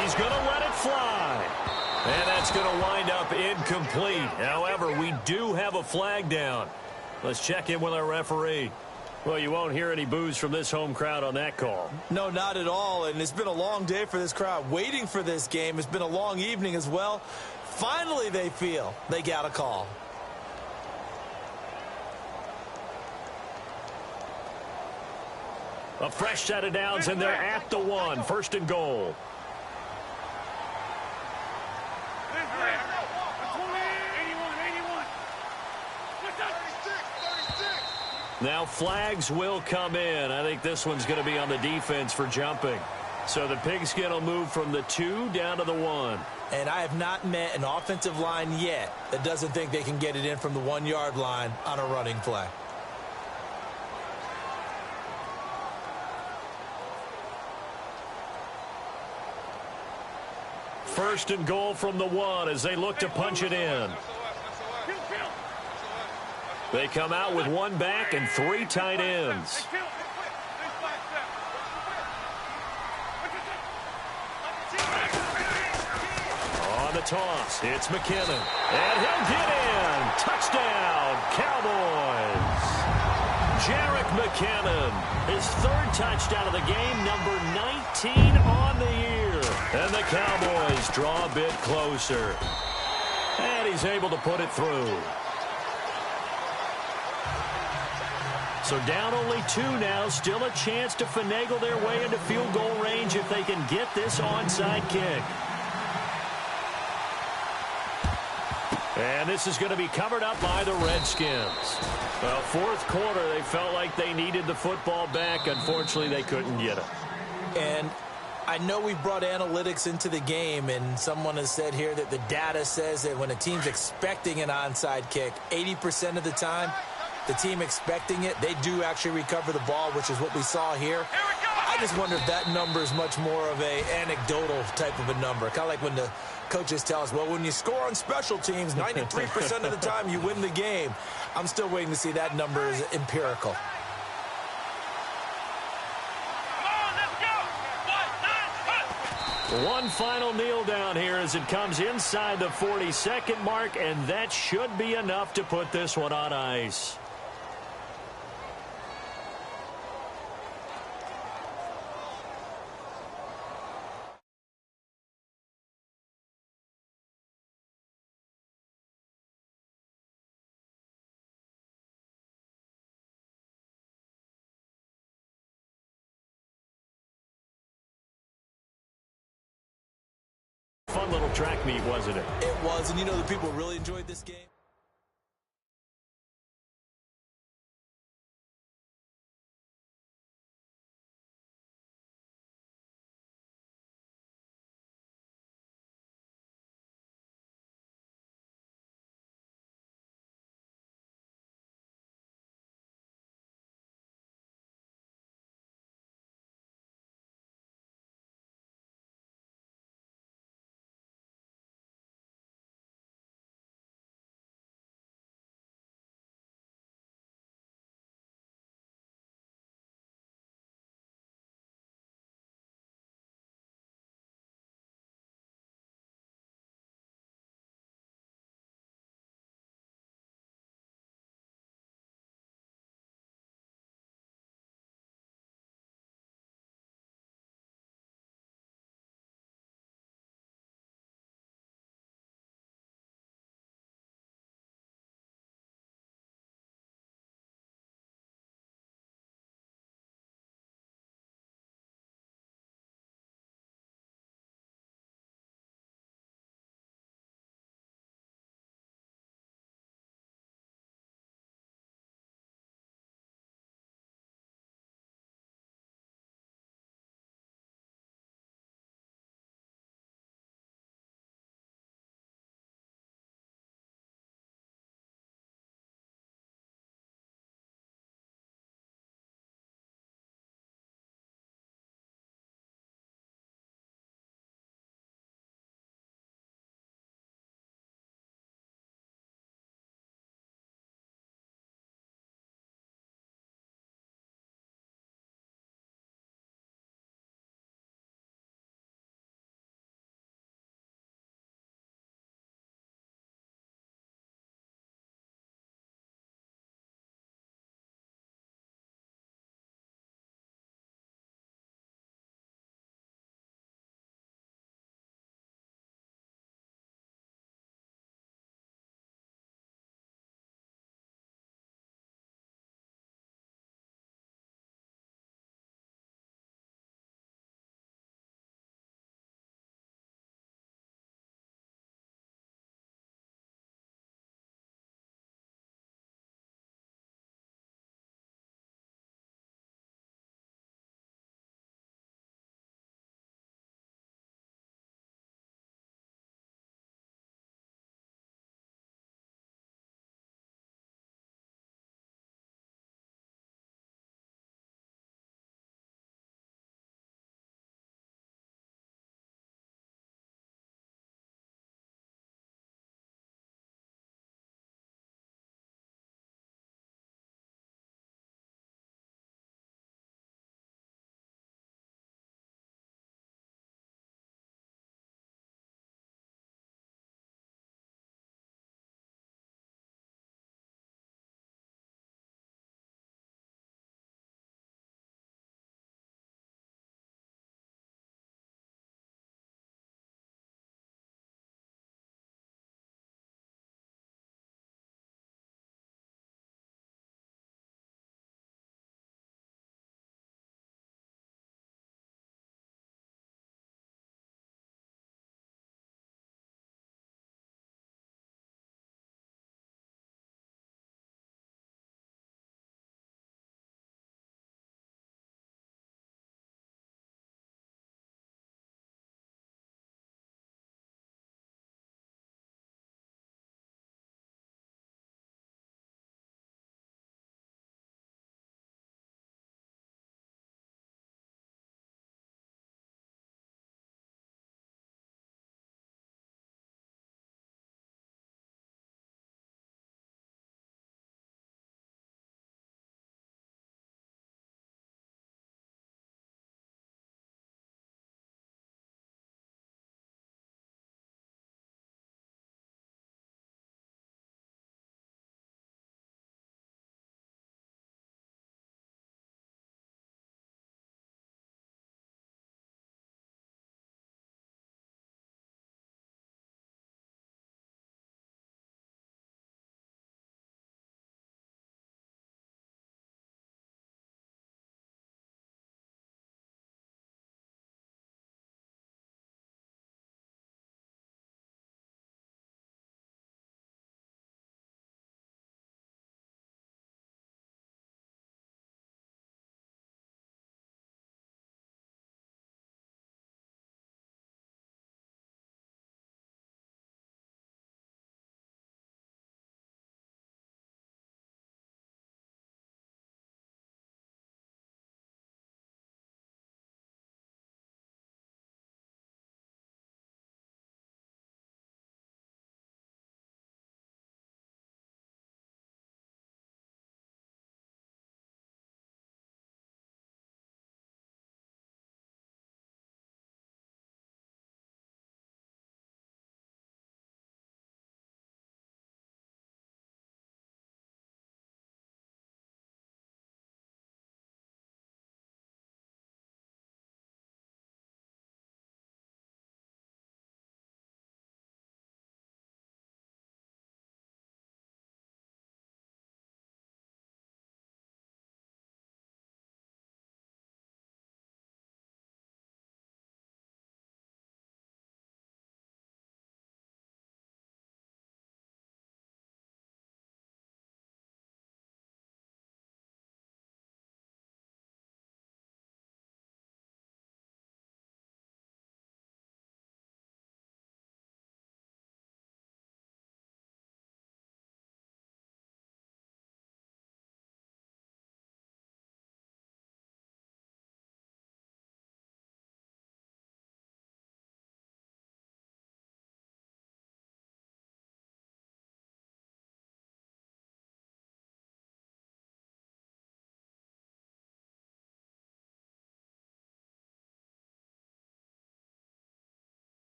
He's going to let it fly. And that's going to wind up incomplete. However, we do have a flag down. Let's check in with our referee. Well, you won't hear any boos from this home crowd on that call. No, not at all. And it's been a long day for this crowd waiting for this game. It's been a long evening as well. Finally, they feel they got a call. A fresh set of downs, and they're at the 1. First and goal. Now flags will come in. I think this one's going to be on the defense for jumping. So the pigskin will move from the 2 down to the 1. And I have not met an offensive line yet that doesn't think they can get it in from the 1-yard line on a running play. First and goal from the 1 as they look to punch it in. They come out with 1 back and 3 tight ends. On the toss, it's McKinnon. And he'll get in. Touchdown, Cowboys. Jerick McKinnon, his 3rd touchdown of the game, number 19 on the year. And the Cowboys draw a bit closer. And he's able to put it through. So down only 2 now. Still a chance to finagle their way into field goal range if they can get this onside kick. And this is going to be covered up by the Redskins. Well, fourth quarter, they felt like they needed the football back. Unfortunately, they couldn't get it. And I know we brought analytics into the game, and someone has said here that the data says that when a team's expecting an onside kick, 80% of the time, the team expecting it, they do actually recover the ball, which is what we saw here. I just wonder if that number is much more of a anecdotal type of a number. Kind of like when the coaches tell us, well, when you score on special teams, 93% of the time you win the game. I'm still waiting to see that number is empirical. One final kneel down here as it comes inside the 40-second mark, and that should be enough to put this one on ice. Fun little track meet, wasn't it? It was, and you know the people really enjoyed this game.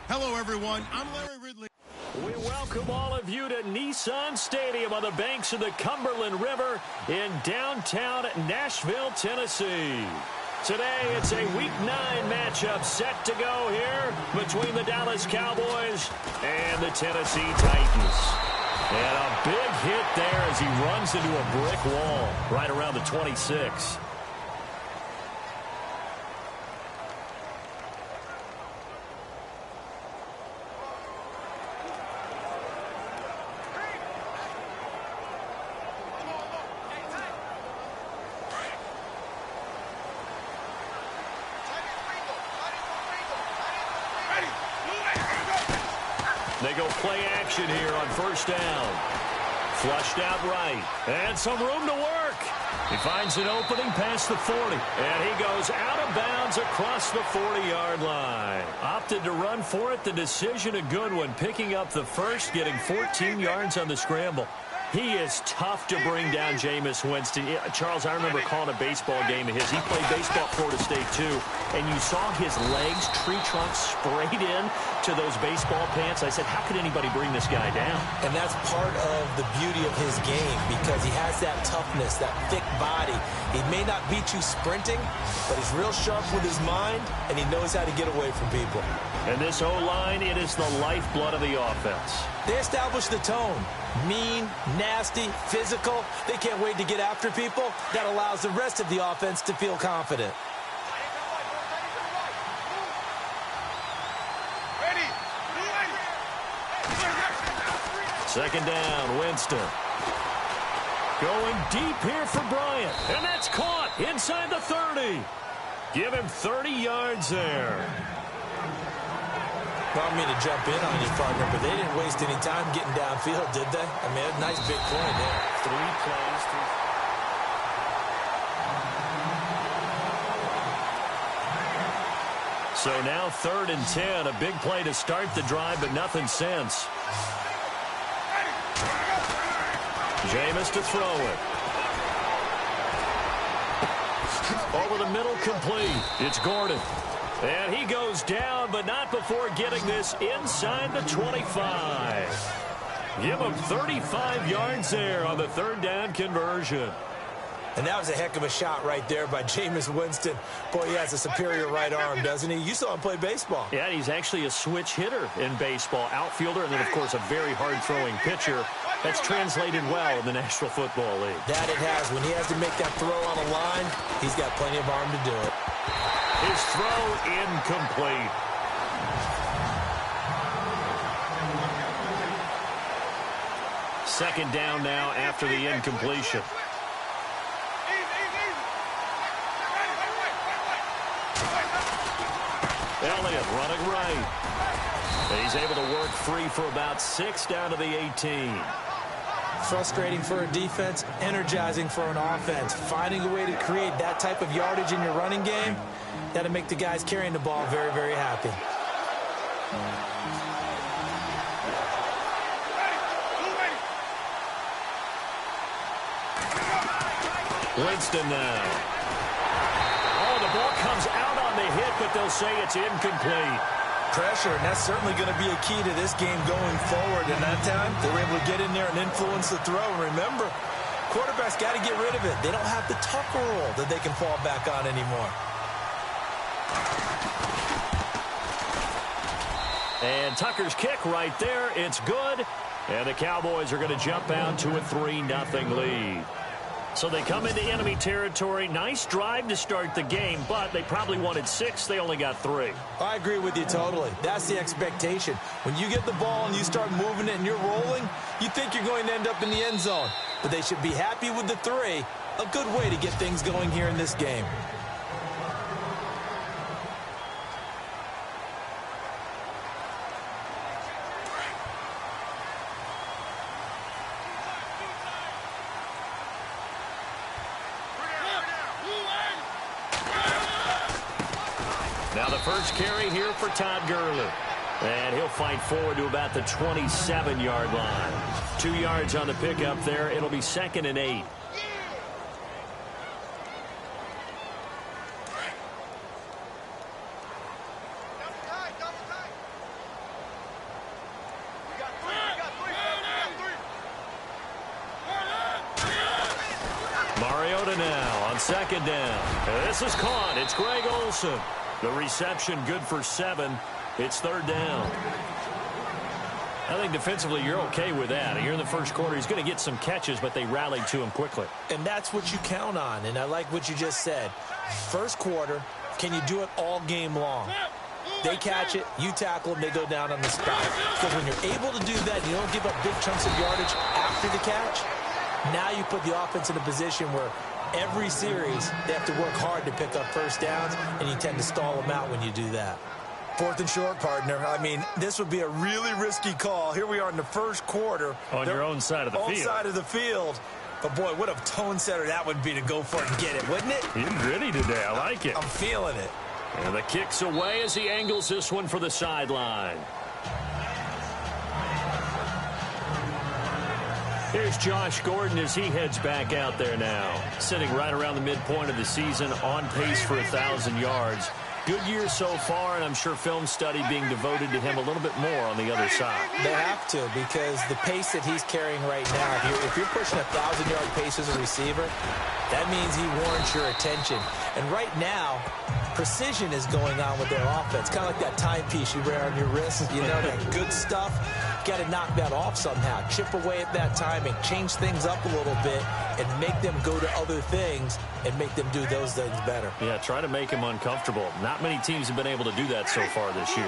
Hello, everyone. I'm Larry Ridley. We welcome all of you to Nissan Stadium on the banks of the Cumberland River in downtown Nashville, Tennessee. Today, it's a Week 9 matchup set to go here between the Dallas Cowboys and the Tennessee Titans. And a big hit there as he runs into a brick wall right around the 26. They go play action here on first down. Flushed out right. And some room to work. He finds an opening past the 40. And he goes out of bounds across the 40-yard line. Opted to run for it. The decision a good one. Picking up the first, getting 14 yards on the scramble. He is tough to bring down Jameis Winston. Charles, I remember calling a baseball game of his. He played baseball at Florida State, too. And you saw his legs, tree trunks sprayed in to those baseball pants. I said, how could anybody bring this guy down? And that's part of the beauty of his game because he has that toughness, that thick body. He may not beat you sprinting, but he's real sharp with his mind, and he knows how to get away from people. And this O-line, it is the lifeblood of the offense. They establish the tone. Mean, nasty, physical. They can't wait to get after people. That allows the rest of the offense to feel confident. Second down, Winston. Going deep here for Bryant. And that's caught inside the 30. Give him 30 yards there. I don't mean to jump in on you, partner, but they didn't waste any time getting downfield, did they? I mean, a nice big play there. 3 plays. So now 3rd and 10. A big play to start the drive, but nothing since. Jameis to throw it. Over the middle, complete. It's Gordon. And he goes down, but not before getting this inside the 25. Give him 35 yards there on the 3rd down conversion. And that was a heck of a shot right there by Jameis Winston. Boy, he has a superior right arm, doesn't he? You saw him play baseball. Yeah, he's actually a switch hitter in baseball. Outfielder, and then, of course, a very hard-throwing pitcher. That's translated well in the National Football League. That it has. When he has to make that throw on a line, he's got plenty of arm to do it. His throw incomplete. Second down now after the incompletion. Elliott running right. And he's able to work free for about 6 down to the 18. Frustrating for a defense, energizing for an offense. Finding a way to create that type of yardage in your running game, that'll make the guys carrying the ball very, very happy. Winston now. Oh, the ball comes out on the hit, but they'll say it's incomplete. Pressure, and that's certainly going to be a key to this game going forward. And that time, they were able to get in there and influence the throw. And remember, quarterbacks got to get rid of it. They don't have the Tucker rule that they can fall back on anymore. And Tucker's kick right there. It's good. And the Cowboys are going to jump out to a 3-0 lead. So they come into enemy territory. Nice drive to start the game, but they probably wanted 6. They only got 3. I agree with you totally. That's the expectation. When you get the ball and you start moving it and you're rolling, you think you're going to end up in the end zone. But they should be happy with the 3. A good way to get things going here in this game. Now the first carry here for Todd Gurley. And he'll fight forward to about the 27-yard line. 2 yards on the pickup there. It'll be 2nd and 8. second down. This is caught. It's Greg Olsen. The reception good for 7. It's third down. I think defensively you're okay with that. Here in the first quarter, he's going to get some catches, but they rallied to him quickly. And that's what you count on, and I like what you just said. First quarter, can you do it all game long? They catch it, you tackle them, they go down on the spot. Because when you're able to do that, you don't give up big chunks of yardage after the catch, now you put the offense in a position where every series they have to work hard to pick up first downs, and you tend to stall them out when you do that. 4th and short, partner. I mean, this would be a really risky call. Here we are in the first quarter. On your own side of the field. Own side of the field. But, boy, what a tone setter that would be to go for it and get it, wouldn't it? You're gritty today. I like it. I'm feeling it. And the kick's away as he angles this one for the sideline. Here's Josh Gordon as he heads back out there now. Sitting right around the midpoint of the season, on pace for 1,000 yards. Good year so far, and I'm sure film study being devoted to him a little bit more on the other side. They have to, because the pace that he's carrying right now, if you're pushing 1,000-yard pace as a receiver, that means he warrants your attention. And right now, precision is going on with their offense. Kind of like that timepiece you wear on your wrist. You know, that good stuff. You got to knock that off somehow. Chip away at that timing. Change things up a little bit and make them go to other things and make them do those things better. Yeah, try to make him uncomfortable. Not many teams have been able to do that so far this year.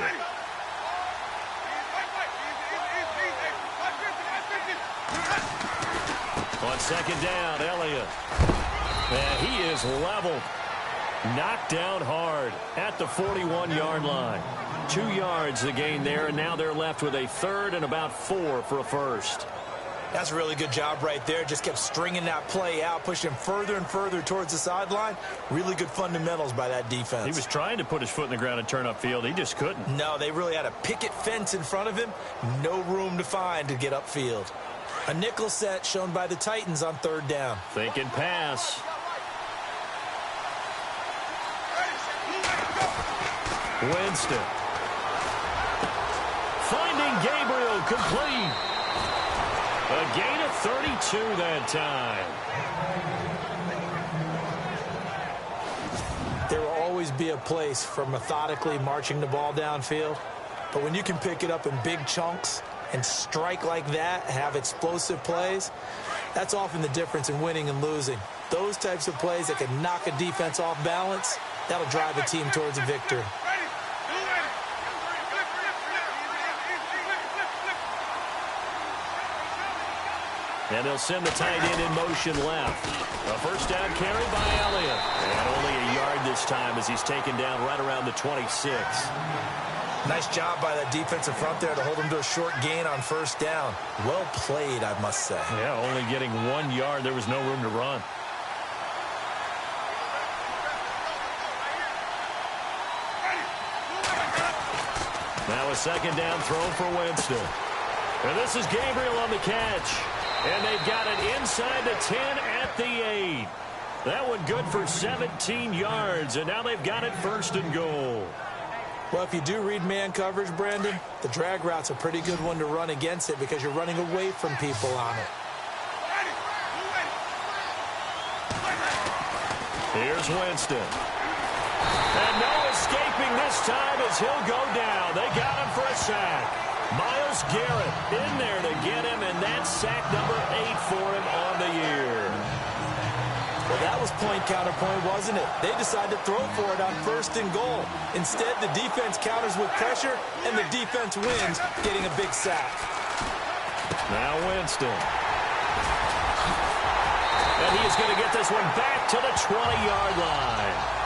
On second down, Elliott. And he is leveled. Knocked down hard at the 41-yard line. 2 yards the gain there, and now they're left with a third and about 4 for a first. That's a really good job right there. Just kept stringing that play out, pushing him further and further towards the sideline. Really good fundamentals by that defense. He was trying to put his foot in the ground and turn upfield. He just couldn't. No, they really had a picket fence in front of him. No room to find to get upfield. A nickel set shown by the Titans on third down. Thinking pass. Winston. Finding Gabriel complete. A gain of 32 that time. There will always be a place for methodically marching the ball downfield. But when you can pick it up in big chunks and strike like that, have explosive plays, that's often the difference in winning and losing. Those types of plays that can knock a defense off balance, that'll drive a team towards a victory. And they'll send the tight end in motion left. A first down carry by Elliott. And only a yard this time as he's taken down right around the 26. Nice job by that defensive front there to hold him to a short gain on first down. Well played, I must say. Yeah, only getting 1 yard. There was no room to run. Now a second down throw for Winston. And this is Gabriel on the catch. And they've got it inside the 10 at the 8. That one good for 17 yards. And now they've got it first and goal. Well, if you do read man coverage, Brandon, the drag route's a pretty good one to run against it because you're running away from people on it. Here's Winston. And no escaping this time as he'll go down. They got him for a sack. Myles Garrett in there to get him, and that's sack number 8 for him on the year. Well, that was point counterpoint, wasn't it? They decided to throw for it on first and goal. Instead, the defense counters with pressure, and the defense wins, getting a big sack. Now Winston. And he is going to get this one back to the 20-yard line.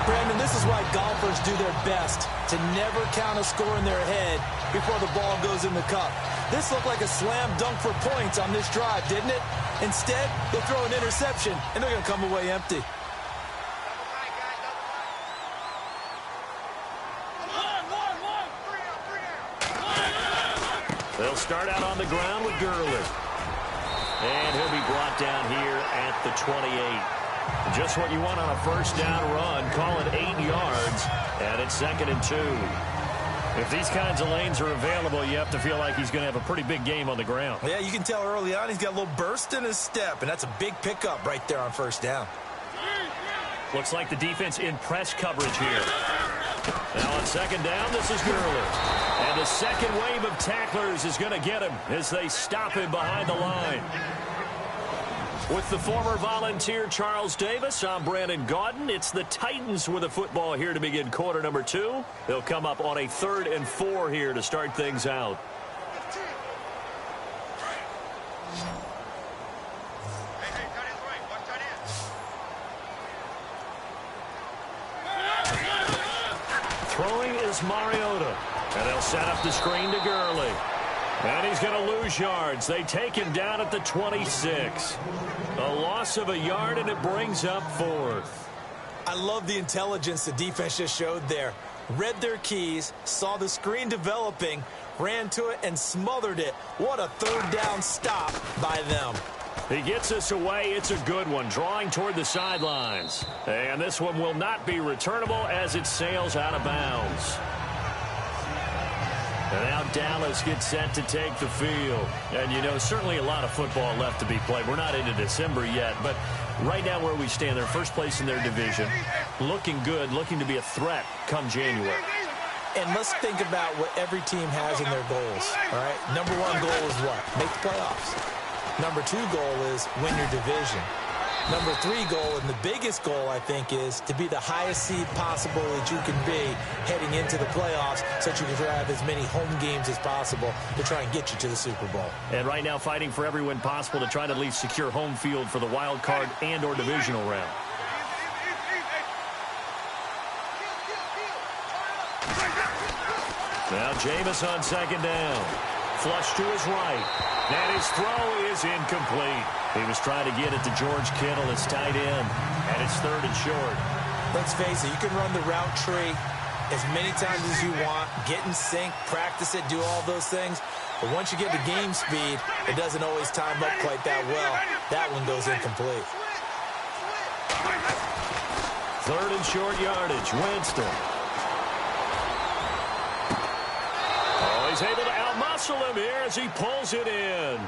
Brandon, this is why golfers do their best to never count a score in their head before the ball goes in the cup. This looked like a slam dunk for points on this drive, didn't it? Instead, they throw an interception, and they're going to come away empty. They'll start out on the ground with Gurley. And he'll be brought down here at the 28. Just what you want on a first down run. Call it 8 yards. And it's 2nd and 2. If these kinds of lanes are available, you have to feel like he's going to have a pretty big game on the ground. Yeah, you can tell early on he's got a little burst in his step, and that's a big pickup right there on first down. Looks like the defense in press coverage here. Now on second down, this is Gurley. And the second wave of tacklers is going to get him as they stop him behind the line. With the former Volunteer Charles Davis, I'm Brandon Gaudin. It's the Titans with the football here to begin quarter number 2. They'll come up on a 3rd and 4 here to start things out. Throwing is Mariota. And they'll set up the screen to Gurley. And he's going to lose yards. They take him down at the 26. A loss of a yard, and it brings up 4th. I love the intelligence the defense just showed there. Read their keys, saw the screen developing, ran to it, and smothered it. What a 3rd down stop by them. He gets us away. It's a good one, drawing toward the sidelines. And this one will not be returnable as it sails out of bounds. And now Dallas gets set to take the field. And, you know, certainly a lot of football left to be played. We're not into December yet, but right now where we stand, they're first place in their division. Looking good, looking to be a threat come January. And let's think about what every team has in their goals, all right? Number 1 goal is what? Make the playoffs. Number 2 goal is win your division. Number 3 goal, and the biggest goal, I think, is to be the highest seed possible that you can be heading into the playoffs so that you can have as many home games as possible to try and get you to the Super Bowl. And right now fighting for every win possible to try to at least secure home field for the wild card and or divisional round. Now Jameis on second down. Flush to his right. And his throw is incomplete. He was trying to get it to George Kittle, his tight end, and it's 3rd and short. Let's face it, you can run the route tree as many times as you want, get in sync, practice it, do all those things. But once you get to game speed, it doesn't always time up quite that well. That one goes incomplete. 3rd and short yardage. Winston. Oh, he's able to outmuscle him here as he pulls it in.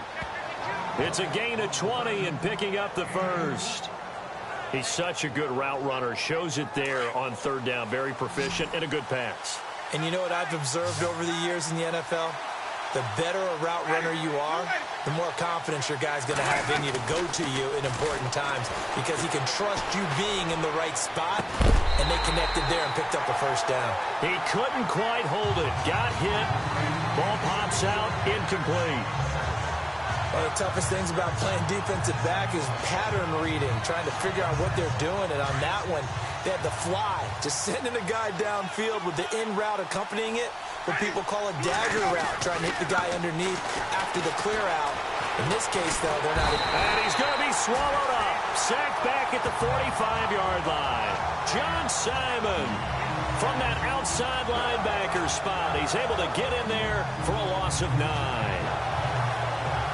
It's a gain of 20 and picking up the 1st. He's such a good route runner. Shows it there on 3rd down. Very proficient and a good pass. And you know what I've observed over the years in the NFL? The better a route runner you are, the more confidence your guy's going to have in you to go to you in important times because he can trust you being in the right spot, and they connected there and picked up the 1st down. He couldn't quite hold it. Got hit. Ball pops out. Incomplete. One of the toughest things about playing defensive back is pattern reading, trying to figure out what they're doing. And on that one, they had the fly, just sending a guy downfield with the in route accompanying it, what people call a dagger route, trying to hit the guy underneath after the clear out. In this case, though, they're not. And he's going to be swallowed up. Sacked back at the 45-yard line. John Simon from that outside linebacker spot. He's able to get in there for a loss of 9.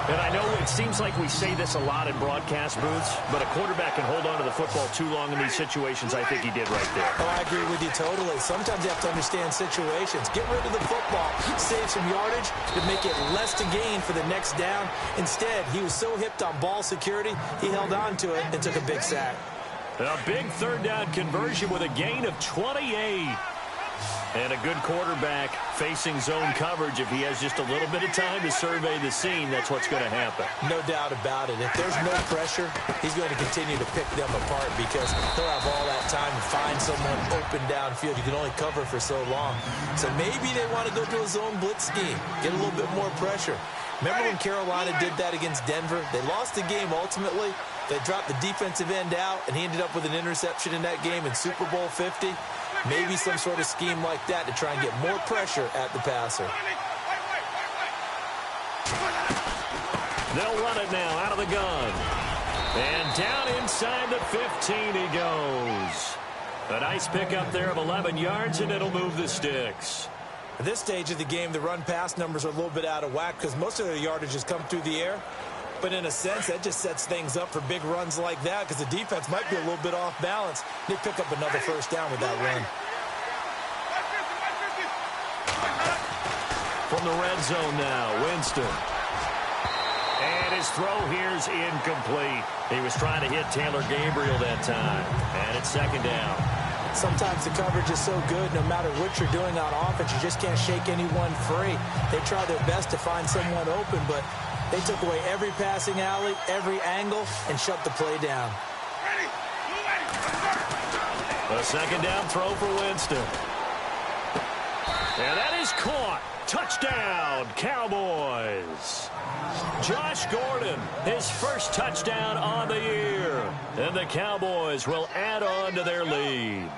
And I know it seems like we say this a lot in broadcast booths, but a quarterback can hold on to the football too long in these situations. I think he did right there. Oh, I agree with you totally. Sometimes you have to understand situations. Get rid of the football. Save some yardage to make it less to gain for the next down. Instead, he was so hipped on ball security, he held on to it and took a big sack. A big 3rd down conversion with a gain of 28. And a good quarterback facing zone coverage. If he has just a little bit of time to survey the scene, that's what's going to happen. No doubt about it. If there's no pressure, he's going to continue to pick them apart because he'll have all that time to find someone open downfield. You can only cover for so long. So maybe they want to go to a zone blitz scheme, get a little bit more pressure. Remember when Carolina did that against Denver? They lost the game ultimately. They dropped the defensive end out, and he ended up with an interception in that game in Super Bowl 50. Maybe some sort of scheme like that to try and get more pressure at the passer. They'll run it now out of the gun. And down inside the 15 he goes. A nice pickup there of 11 yards, and it'll move the sticks. At this stage of the game, the run-pass numbers are a little bit out of whack because most of their yardage has come through the air. But in a sense, that just sets things up for big runs like that because the defense might be a little bit off balance. They pick up another 1st down with that run. From the red zone now, Winston. And his throw here's incomplete. He was trying to hit Taylor Gabriel that time. And it's second down. Sometimes the coverage is so good, no matter what you're doing on offense, you just can't shake anyone free. They try their best to find someone open, but they took away every passing alley, every angle, and shut the play down. A second down throw for Winston. And that is caught. Touchdown, Cowboys. Josh Gordon, his first touchdown on the year. And the Cowboys will add on to their lead.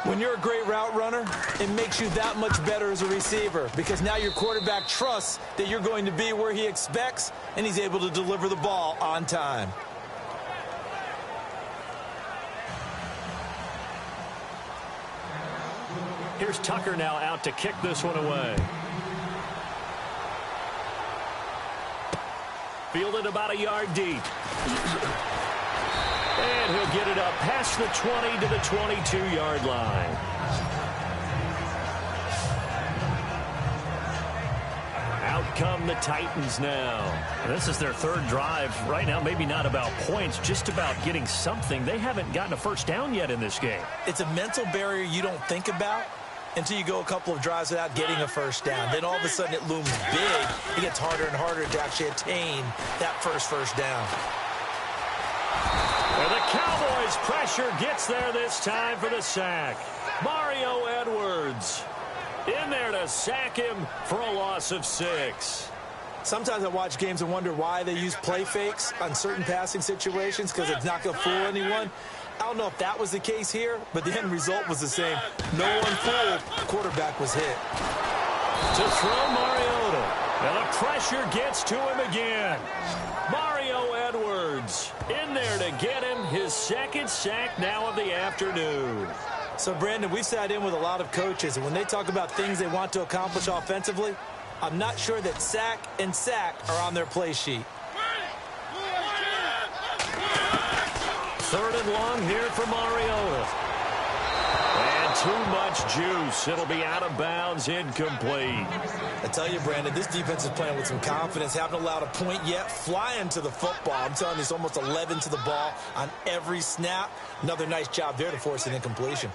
When you're a great route runner, it makes you that much better as a receiver because now your quarterback trusts that you're going to be where he expects, and he's able to deliver the ball on time. Here's Tucker now out to kick this one away. Fielded about a yard deep. And he'll get it up past the 20 to the 22-yard line. Out come the Titans now. This is their third drive. Right now, maybe not about points, just about getting something. They haven't gotten a first down yet in this game. It's a mental barrier you don't think about until you go a couple of drives without getting a first down. Then all of a sudden it looms big. It gets harder and harder to actually attain that first down. And the Cowboys' pressure gets there this time for the sack. Mario Edwards in there to sack him for a loss of 6. Sometimes I watch games and wonder why they use play fakes on certain passing situations because it's not going to fool anyone. I don't know if that was the case here, but the end result was the same. No one fooled. Quarterback was hit. To throw Mariota. And the pressure gets to him again. Mario Edwards in there to get him his second sack now of the afternoon. So, Brandon, we've sat in with a lot of coaches, and when they talk about things they want to accomplish offensively, I'm not sure that sack and sack are on their play sheet. Third and long here for Mariota. And too much juice. It'll be out of bounds, incomplete. I tell you, Brandon, this defense is playing with some confidence. Haven't allowed a point yet. Flying to the football. I'm telling you, it's almost 11 to the ball on every snap. Another nice job there to force an incompletion.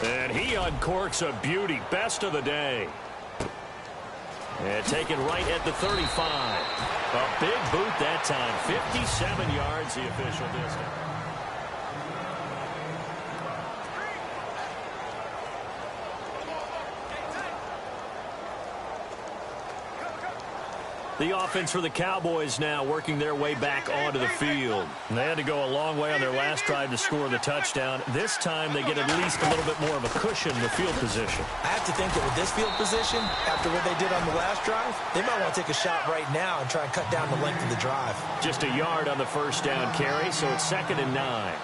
And he uncorks a beauty. Best of the day. And taken right at the 35. A big boot that time. 57 yards, the official distance. The offense for the Cowboys now working their way back onto the field. And they had to go a long way on their last drive to score the touchdown. This time they get at least a little bit more of a cushion with field position. I have to think that with this field position, after what they did on the last drive, they might want to take a shot right now and try and cut down the length of the drive. Just a yard on the first down carry, so it's 2nd and 9.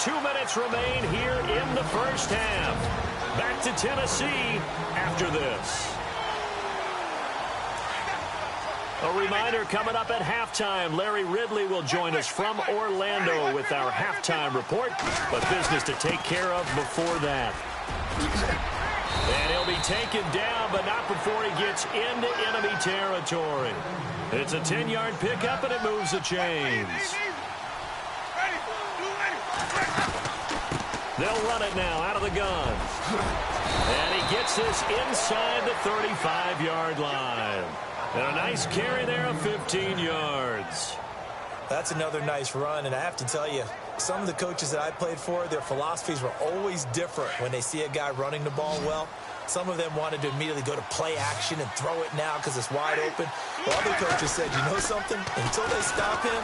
2 minutes remain here in the first half. Back to Tennessee after this. A reminder coming up at halftime. Larry Ridley will join us from Orlando with our halftime report, but business to take care of before that. And he'll be taken down, but not before he gets into enemy territory. It's a 10-yard pickup, and it moves the chains. They'll run it now out of the gun. And he gets this inside the 35-yard line. And a nice carry there of 15 yards. That's another nice run, and I have to tell you, some of the coaches that I played for, their philosophies were always different when they see a guy running the ball well. Some of them wanted to immediately go to play action and throw it now because it's wide open. Well, other coaches said, you know something? Until they stop him,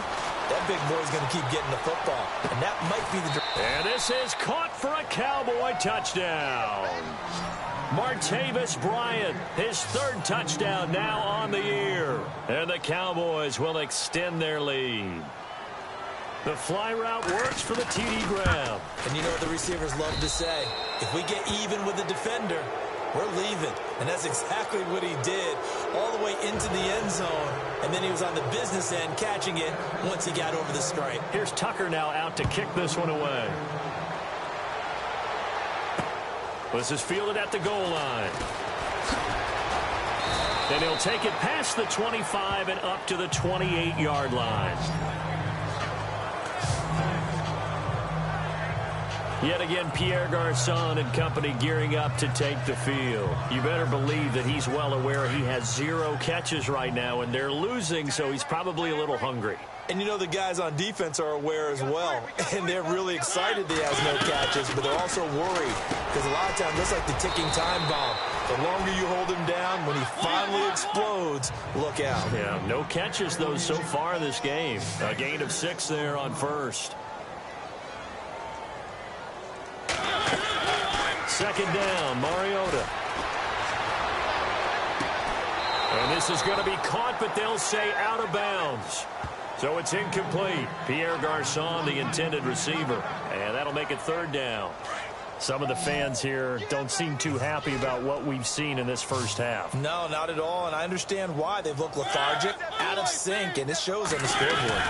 that big boy's going to keep getting the football. And that might be the... And this is caught for a Cowboy touchdown. Martavis Bryant, his third touchdown now on the year. And the Cowboys will extend their lead. The fly route works for the TD grab. And you know what the receivers love to say? If we get even with the defender, we're leaving. And that's exactly what he did, all the way into the end zone. And then he was on the business end catching it once he got over the stripe. Here's Tucker now out to kick this one away. This is fielded at the goal line. Then he'll take it past the 25 and up to the 28-yard line. Yet again, Pierre Garçon and company gearing up to take the field. You better believe that he's well aware he has 0 catches right now, and they're losing, so he's probably a little hungry. And you know the guys on defense are aware as well, and they're really excited that he has no catches, but they're also worried because a lot of times that's like the ticking time bomb. The longer you hold him down, when he finally explodes, look out. Yeah, no catches, though, so far in this game. A gain of 6 there on first. Second down, Mariota. And this is going to be caught, but they'll say out of bounds. So it's incomplete. Pierre Garçon, the intended receiver. And that'll make it third down. Some of the fans here don't seem too happy about what we've seen in this first half. No, not at all, and I understand why. They've looked lethargic, out of sync, and it shows on the scoreboard.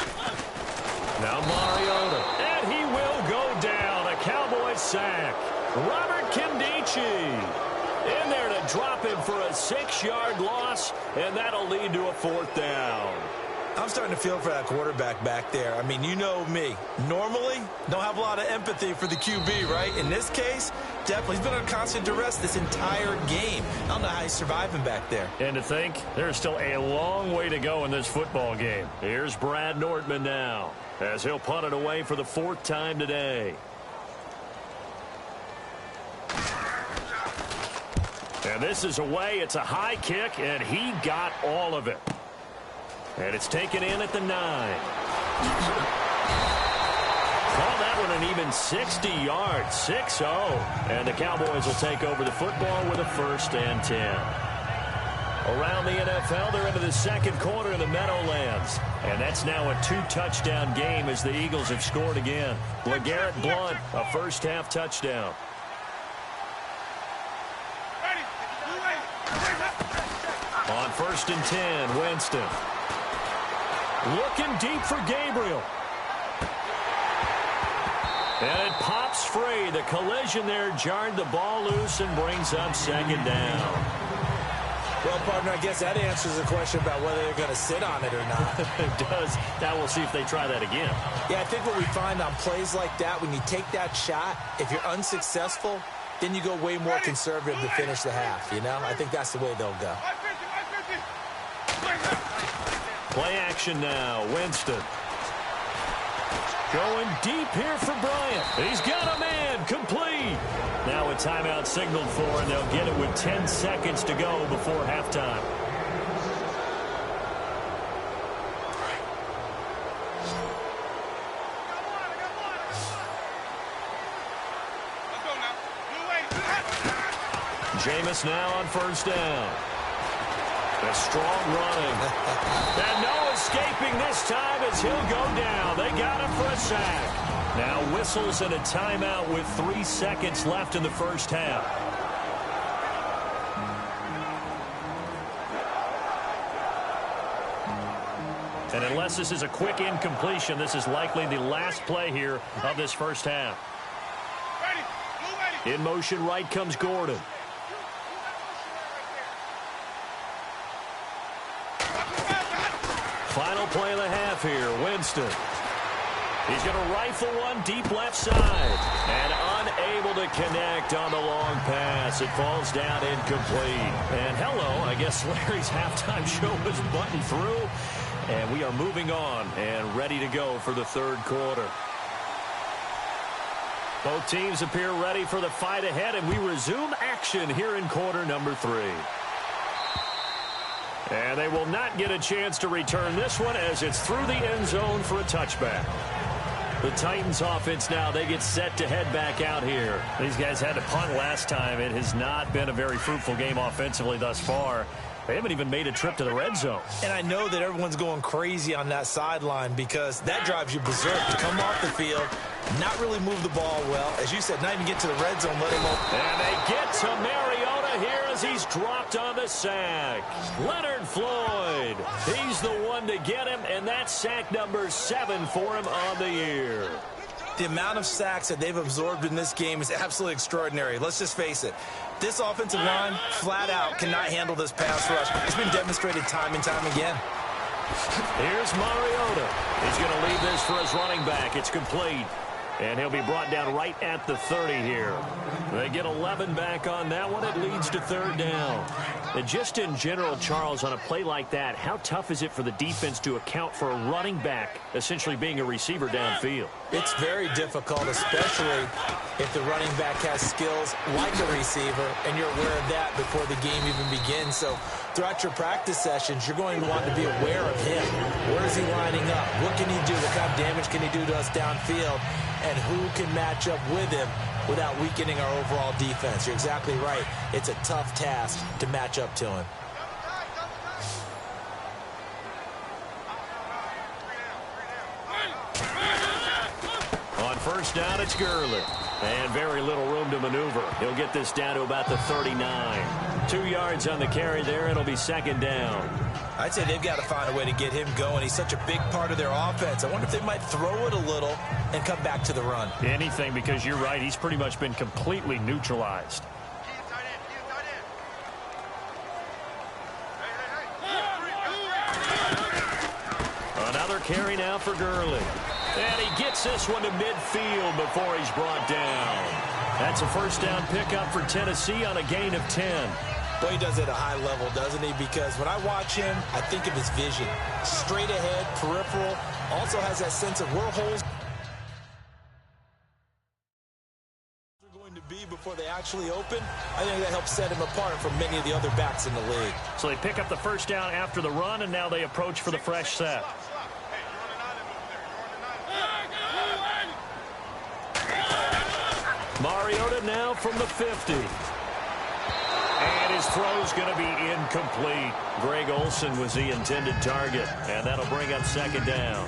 Now Mariota, and he will go down. A Cowboy sack. Robert Kindici in there to drop him for a 6-yard loss, and that'll lead to a fourth down. I'm starting to feel for that quarterback back there. I mean, you know me. Normally, don't have a lot of empathy for the QB, right? In this case, definitely. He's been under constant duress this entire game. I don't know how he's surviving back there. And to think, there's still a long way to go in this football game. Here's Brad Nordman now, as he'll punt it away for the 4th time today. And this is away. It's a high kick, and he got all of it. And it's taken in at the 9. Call that one an even 60 yards, 6-0. And the Cowboys will take over the football with a 1st and 10. Around the NFL, they're into the second quarter in the Meadowlands. And that's now a 2-touchdown game as the Eagles have scored again. LeGarrette Blount, a first-half touchdown. On 1st and 10, Winston. Looking deep for Gabriel. And it pops free. The collision there jarred the ball loose and brings up second down. Well, partner, I guess that answers the question about whether they're going to sit on it or not. It does. Now we'll see if they try that again. Yeah, I think what we find on plays like that, when you take that shot, if you're unsuccessful, then you go way more conservative to finish the half, you know? I think that's the way they'll go. Play action now. Winston. Going deep here for Bryant. He's got a man. Complete. Now a timeout signaled for, and they'll get it with 10 seconds to go before halftime. Jameis now on 1st down. A strong running. And no escaping this time as he'll go down. They got him for a sack. Now whistles and a timeout with 3 seconds left in the first half. And unless this is a quick incompletion, this is likely the last play here of this first half. In motion right comes Gordon. Final play of the half here, Winston. He's going to rifle one deep left side. And unable to connect on the long pass. It falls down incomplete. And hello, I guess Larry's halftime show was buttoned through. And we are moving on and ready to go for the third quarter. Both teams appear ready for the fight ahead, and we resume action here in quarter number 3. And they will not get a chance to return this one as it's through the end zone for a touchback. The Titans offense now, they get set to head back out here. These guys had to punt last time. It has not been a very fruitful game offensively thus far. They haven't even made a trip to the red zone. And I know that everyone's going crazy on that sideline because that drives you berserk to come off the field, not really move the ball well. As you said, not even get to the red zone, let him open. And they get to Mariota here as he's dropped on the sack. Leonard Floyd. He's the one to get him, and that's sack number 7 for him on the year. The amount of sacks that they've absorbed in this game is absolutely extraordinary. Let's just face it. This offensive line, flat out, cannot handle this pass rush. It's been demonstrated time and time again. Here's Mariota. He's going to leave this for his running back. It's complete. And he'll be brought down right at the 30 here. They get 11 back on that one. It leads to 3rd down. And just in general, Charles, on a play like that, how tough is it for the defense to account for a running back essentially being a receiver downfield? It's very difficult, especially if the running back has skills like a receiver, and you're aware of that before the game even begins. So throughout your practice sessions, you're going to want to be aware of him. Where is he lining up? What can he do? What kind of damage can he do to us downfield? And who can match up with him without weakening our overall defense? You're exactly right. It's a tough task to match up to him. On 1st down, it's Gurley. And very little room to maneuver. He'll get this down to about the 39. 2 yards on the carry there. It'll be 2nd down. I'd say they've got to find a way to get him going. He's such a big part of their offense. I wonder if they might throw it a little and come back to the run. Anything, because you're right. He's pretty much been completely neutralized. Another carry now for Gurley. And he gets this one to midfield before he's brought down. That's a 1st down pickup for Tennessee on a gain of 10. Well, he does it at a high level, doesn't he? Because when I watch him, I think of his vision. Straight ahead, peripheral, also has that sense of where holes are going to be before they actually open. I think that helps set him apart from many of the other backs in the league. So they pick up the 1st down after the run, and now they approach for the fresh set. Mariota now from the 50. And his throw's going to be incomplete. Greg Olsen was the intended target, and that'll bring up 2nd down.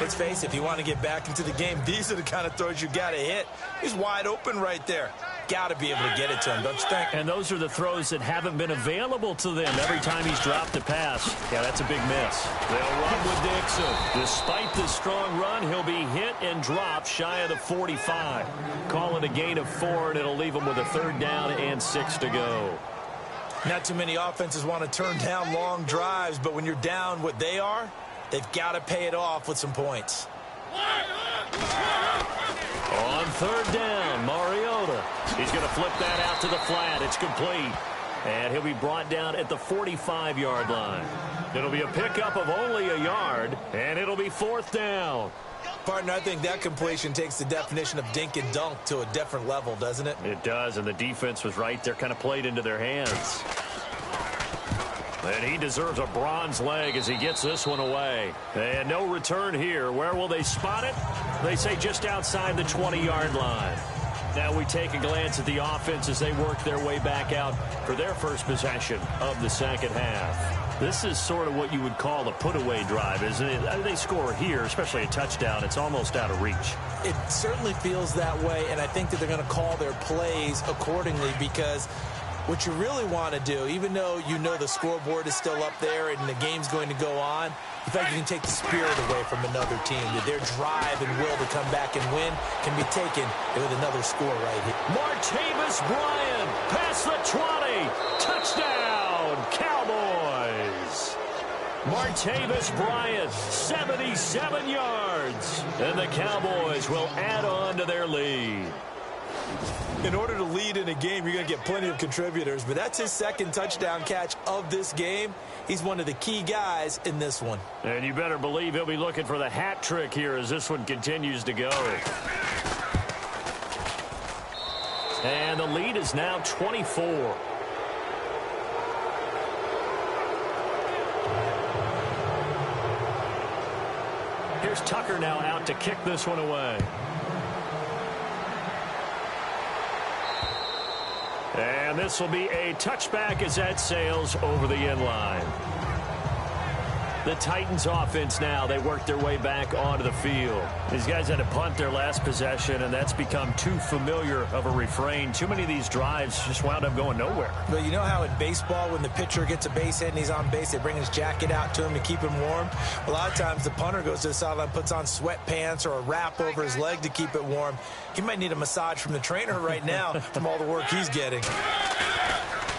Let's face it, if you want to get back into the game, these are the kind of throws you got to hit. He's wide open right there. Got to be able to get it to him, don't you think? And those are the throws that haven't been available to them every time he's dropped a pass. Yeah, that's a big miss. They'll run with Dixon. Despite the strong run, he'll be hit and dropped shy of the 45. Call it a gain of 4, and it'll leave him with a 3rd down and 6 to go. Not too many offenses want to turn down long drives, but when you're down what they are, they've got to pay it off with some points. On 3rd down, Mariota. He's going to flip that out to the flat. It's complete. And he'll be brought down at the 45-yard line. It'll be a pickup of only a yard, and it'll be 4th down. Partner, I think that completion takes the definition of dink and dunk to a different level, doesn't it? It does, and the defense was right there, kind of played into their hands. And he deserves a bronze leg as he gets this one away. And no return here. Where will they spot it? They say just outside the 20-yard line. Now we take a glance at the offense as they work their way back out for their first possession of the 2nd half. This is sort of what you would call a put-away drive, isn't it? They score here, especially a touchdown. It's almost out of reach. It certainly feels that way, and I think that they're going to call their plays accordingly because what you really want to do, even though you know the scoreboard is still up there and the game's going to go on, the fact you can take the spirit away from another team, that their drive and will to come back and win can be taken with another score right here. Martavis Bryant past the 20. Touchdown, Cowboys. Martavis Bryant, 77 yards. And the Cowboys will add on to their lead. In order to lead in a game, you're going to get plenty of contributors, but that's his 2nd touchdown catch of this game. He's one of the key guys in this one. And you better believe he'll be looking for the hat trick here as this one continues to go. And the lead is now 24. Here's Tucker now out to kick this one away. And this will be a touchback as that sails over the end line. The Titans offense now, they work their way back onto the field. These guys had to punt their last possession, and that's become too familiar of a refrain. Too many of these drives just wound up going nowhere. But you know how in baseball, when the pitcher gets a base hit and he's on base, they bring his jacket out to him to keep him warm? A lot of times the punter goes to the sideline, puts on sweatpants or a wrap over his leg to keep it warm. He might need a massage from the trainer right now from all the work he's getting.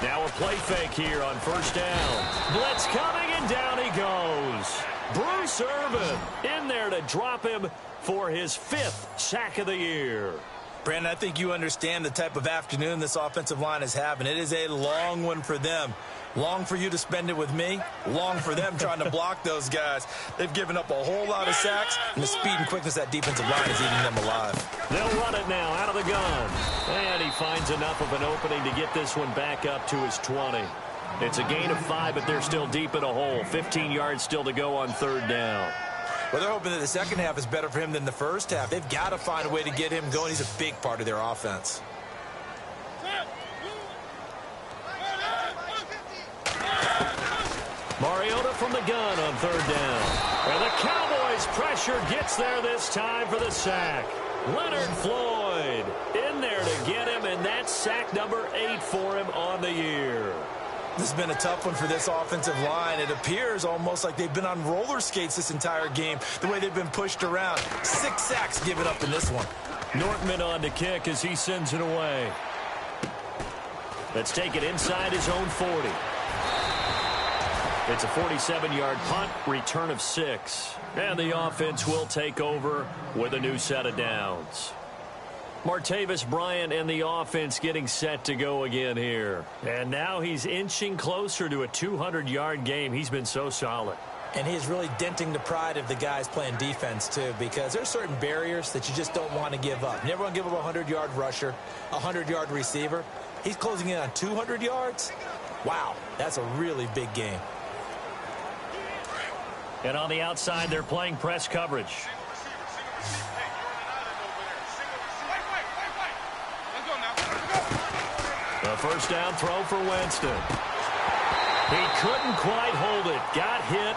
Now a play fake here on first down. Blitz coming, and down he goes. Bruce Irvin in there to drop him for his 5th sack of the year. Brandon, I think you understand the type of afternoon this offensive line is having. It is a long one for them. Long for you to spend it with me. Long for them trying to block those guys. They've given up a whole lot of sacks, and the speed and quickness of that defensive line is eating them alive. They'll run it now out of the gun. And he finds enough of an opening to get this one back up to his 20. It's a gain of 5, but they're still deep in a hole. 15 yards still to go on third down. Well, they're hoping that the second half is better for him than the first half. They've got to find a way to get him going. He's a big part of their offense. Mariota from the gun on third down. And the Cowboys pressure gets there this time for the sack. Leonard Floyd in there to get him, and that's sack number 8 for him on the year. This has been a tough one for this offensive line. It appears almost like they've been on roller skates this entire game, the way they've been pushed around. 6 sacks given up in this one. Nortman on to kick as he sends it away. Let's take it inside his own 40. It's a 47-yard punt, return of 6. And the offense will take over with a new set of downs. Martavis Bryant and the offense getting set to go again here. And now he's inching closer to a 200-yard game. He's been so solid. And he is really denting the pride of the guys playing defense, too, because there's certain barriers that you just don't want to give up. You never want to give up a 100-yard rusher, a 100-yard receiver. He's closing in on 200 yards. Wow, that's a really big game. And on the outside, they're playing press coverage. A first down throw for Winston. He couldn't quite hold it. Got hit.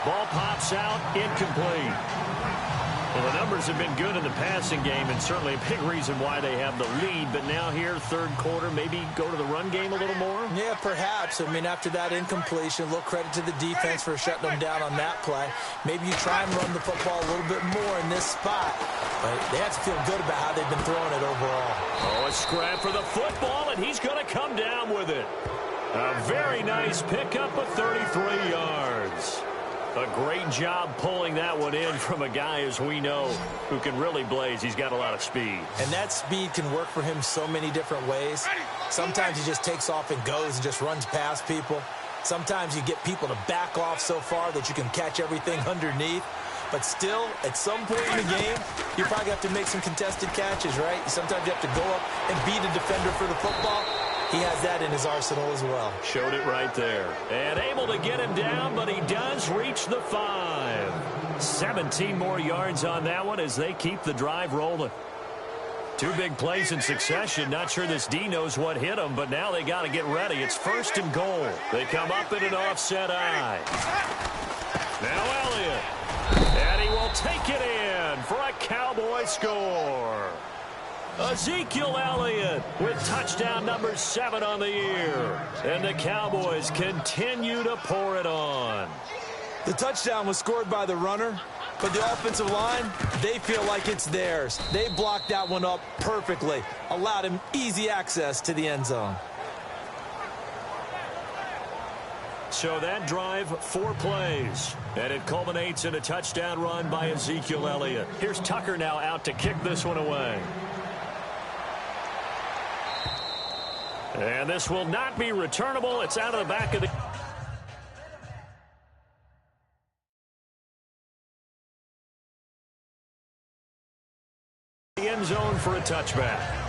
Ball pops out. Incomplete. Well, the numbers have been good in the passing game, and certainly a big reason why they have the lead. But now here, third quarter, maybe go to the run game a little more? Yeah, perhaps. I mean, after that incompletion, a little credit to the defense for shutting them down on that play. Maybe you try and run the football a little bit more in this spot. But they have to feel good about how they've been throwing it overall. Oh, a scrap for the football, and he's going to come down with it. A very nice pickup of 33 yards. A great job pulling that one in from a guy, as we know, who can really blaze. He's got a lot of speed. And that speed can work for him so many different ways. Sometimes he just takes off and goes and just runs past people. Sometimes you get people to back off so far that you can catch everything underneath. But still, at some point in the game, you probably have to make some contested catches, right? Sometimes you have to go up and beat a defender for the football. He has that in his arsenal as well. Showed it right there. And able to get him down, but he does reach the 5. 17 more yards on that one as they keep the drive rolling. 2 big plays in succession. Not sure this D knows what hit him, but now they got to get ready. It's 1st and goal. They come up in an offset eye. Now Elliott. And he will take it in for a Cowboy score. Ezekiel Elliott with touchdown number 7 on the year. And the Cowboys continue to pour it on. The touchdown was scored by the runner, but the offensive line, they feel like it's theirs. They blocked that one up perfectly, allowed him easy access to the end zone. So that drive, 4 plays, and it culminates in a touchdown run by Ezekiel Elliott. Here's Tucker now out to kick this one away. And this will not be returnable. It's out of the back of the end zone for a touchback.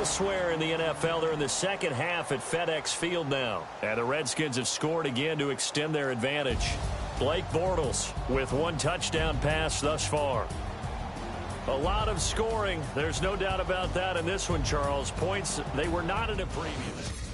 Elsewhere in the NFL, they're in the second half at FedEx Field now. And the Redskins have scored again to extend their advantage. Blake Bortles with one touchdown pass thus far. A lot of scoring. There's no doubt about that in this one, Charles. Points, they were not in a previous.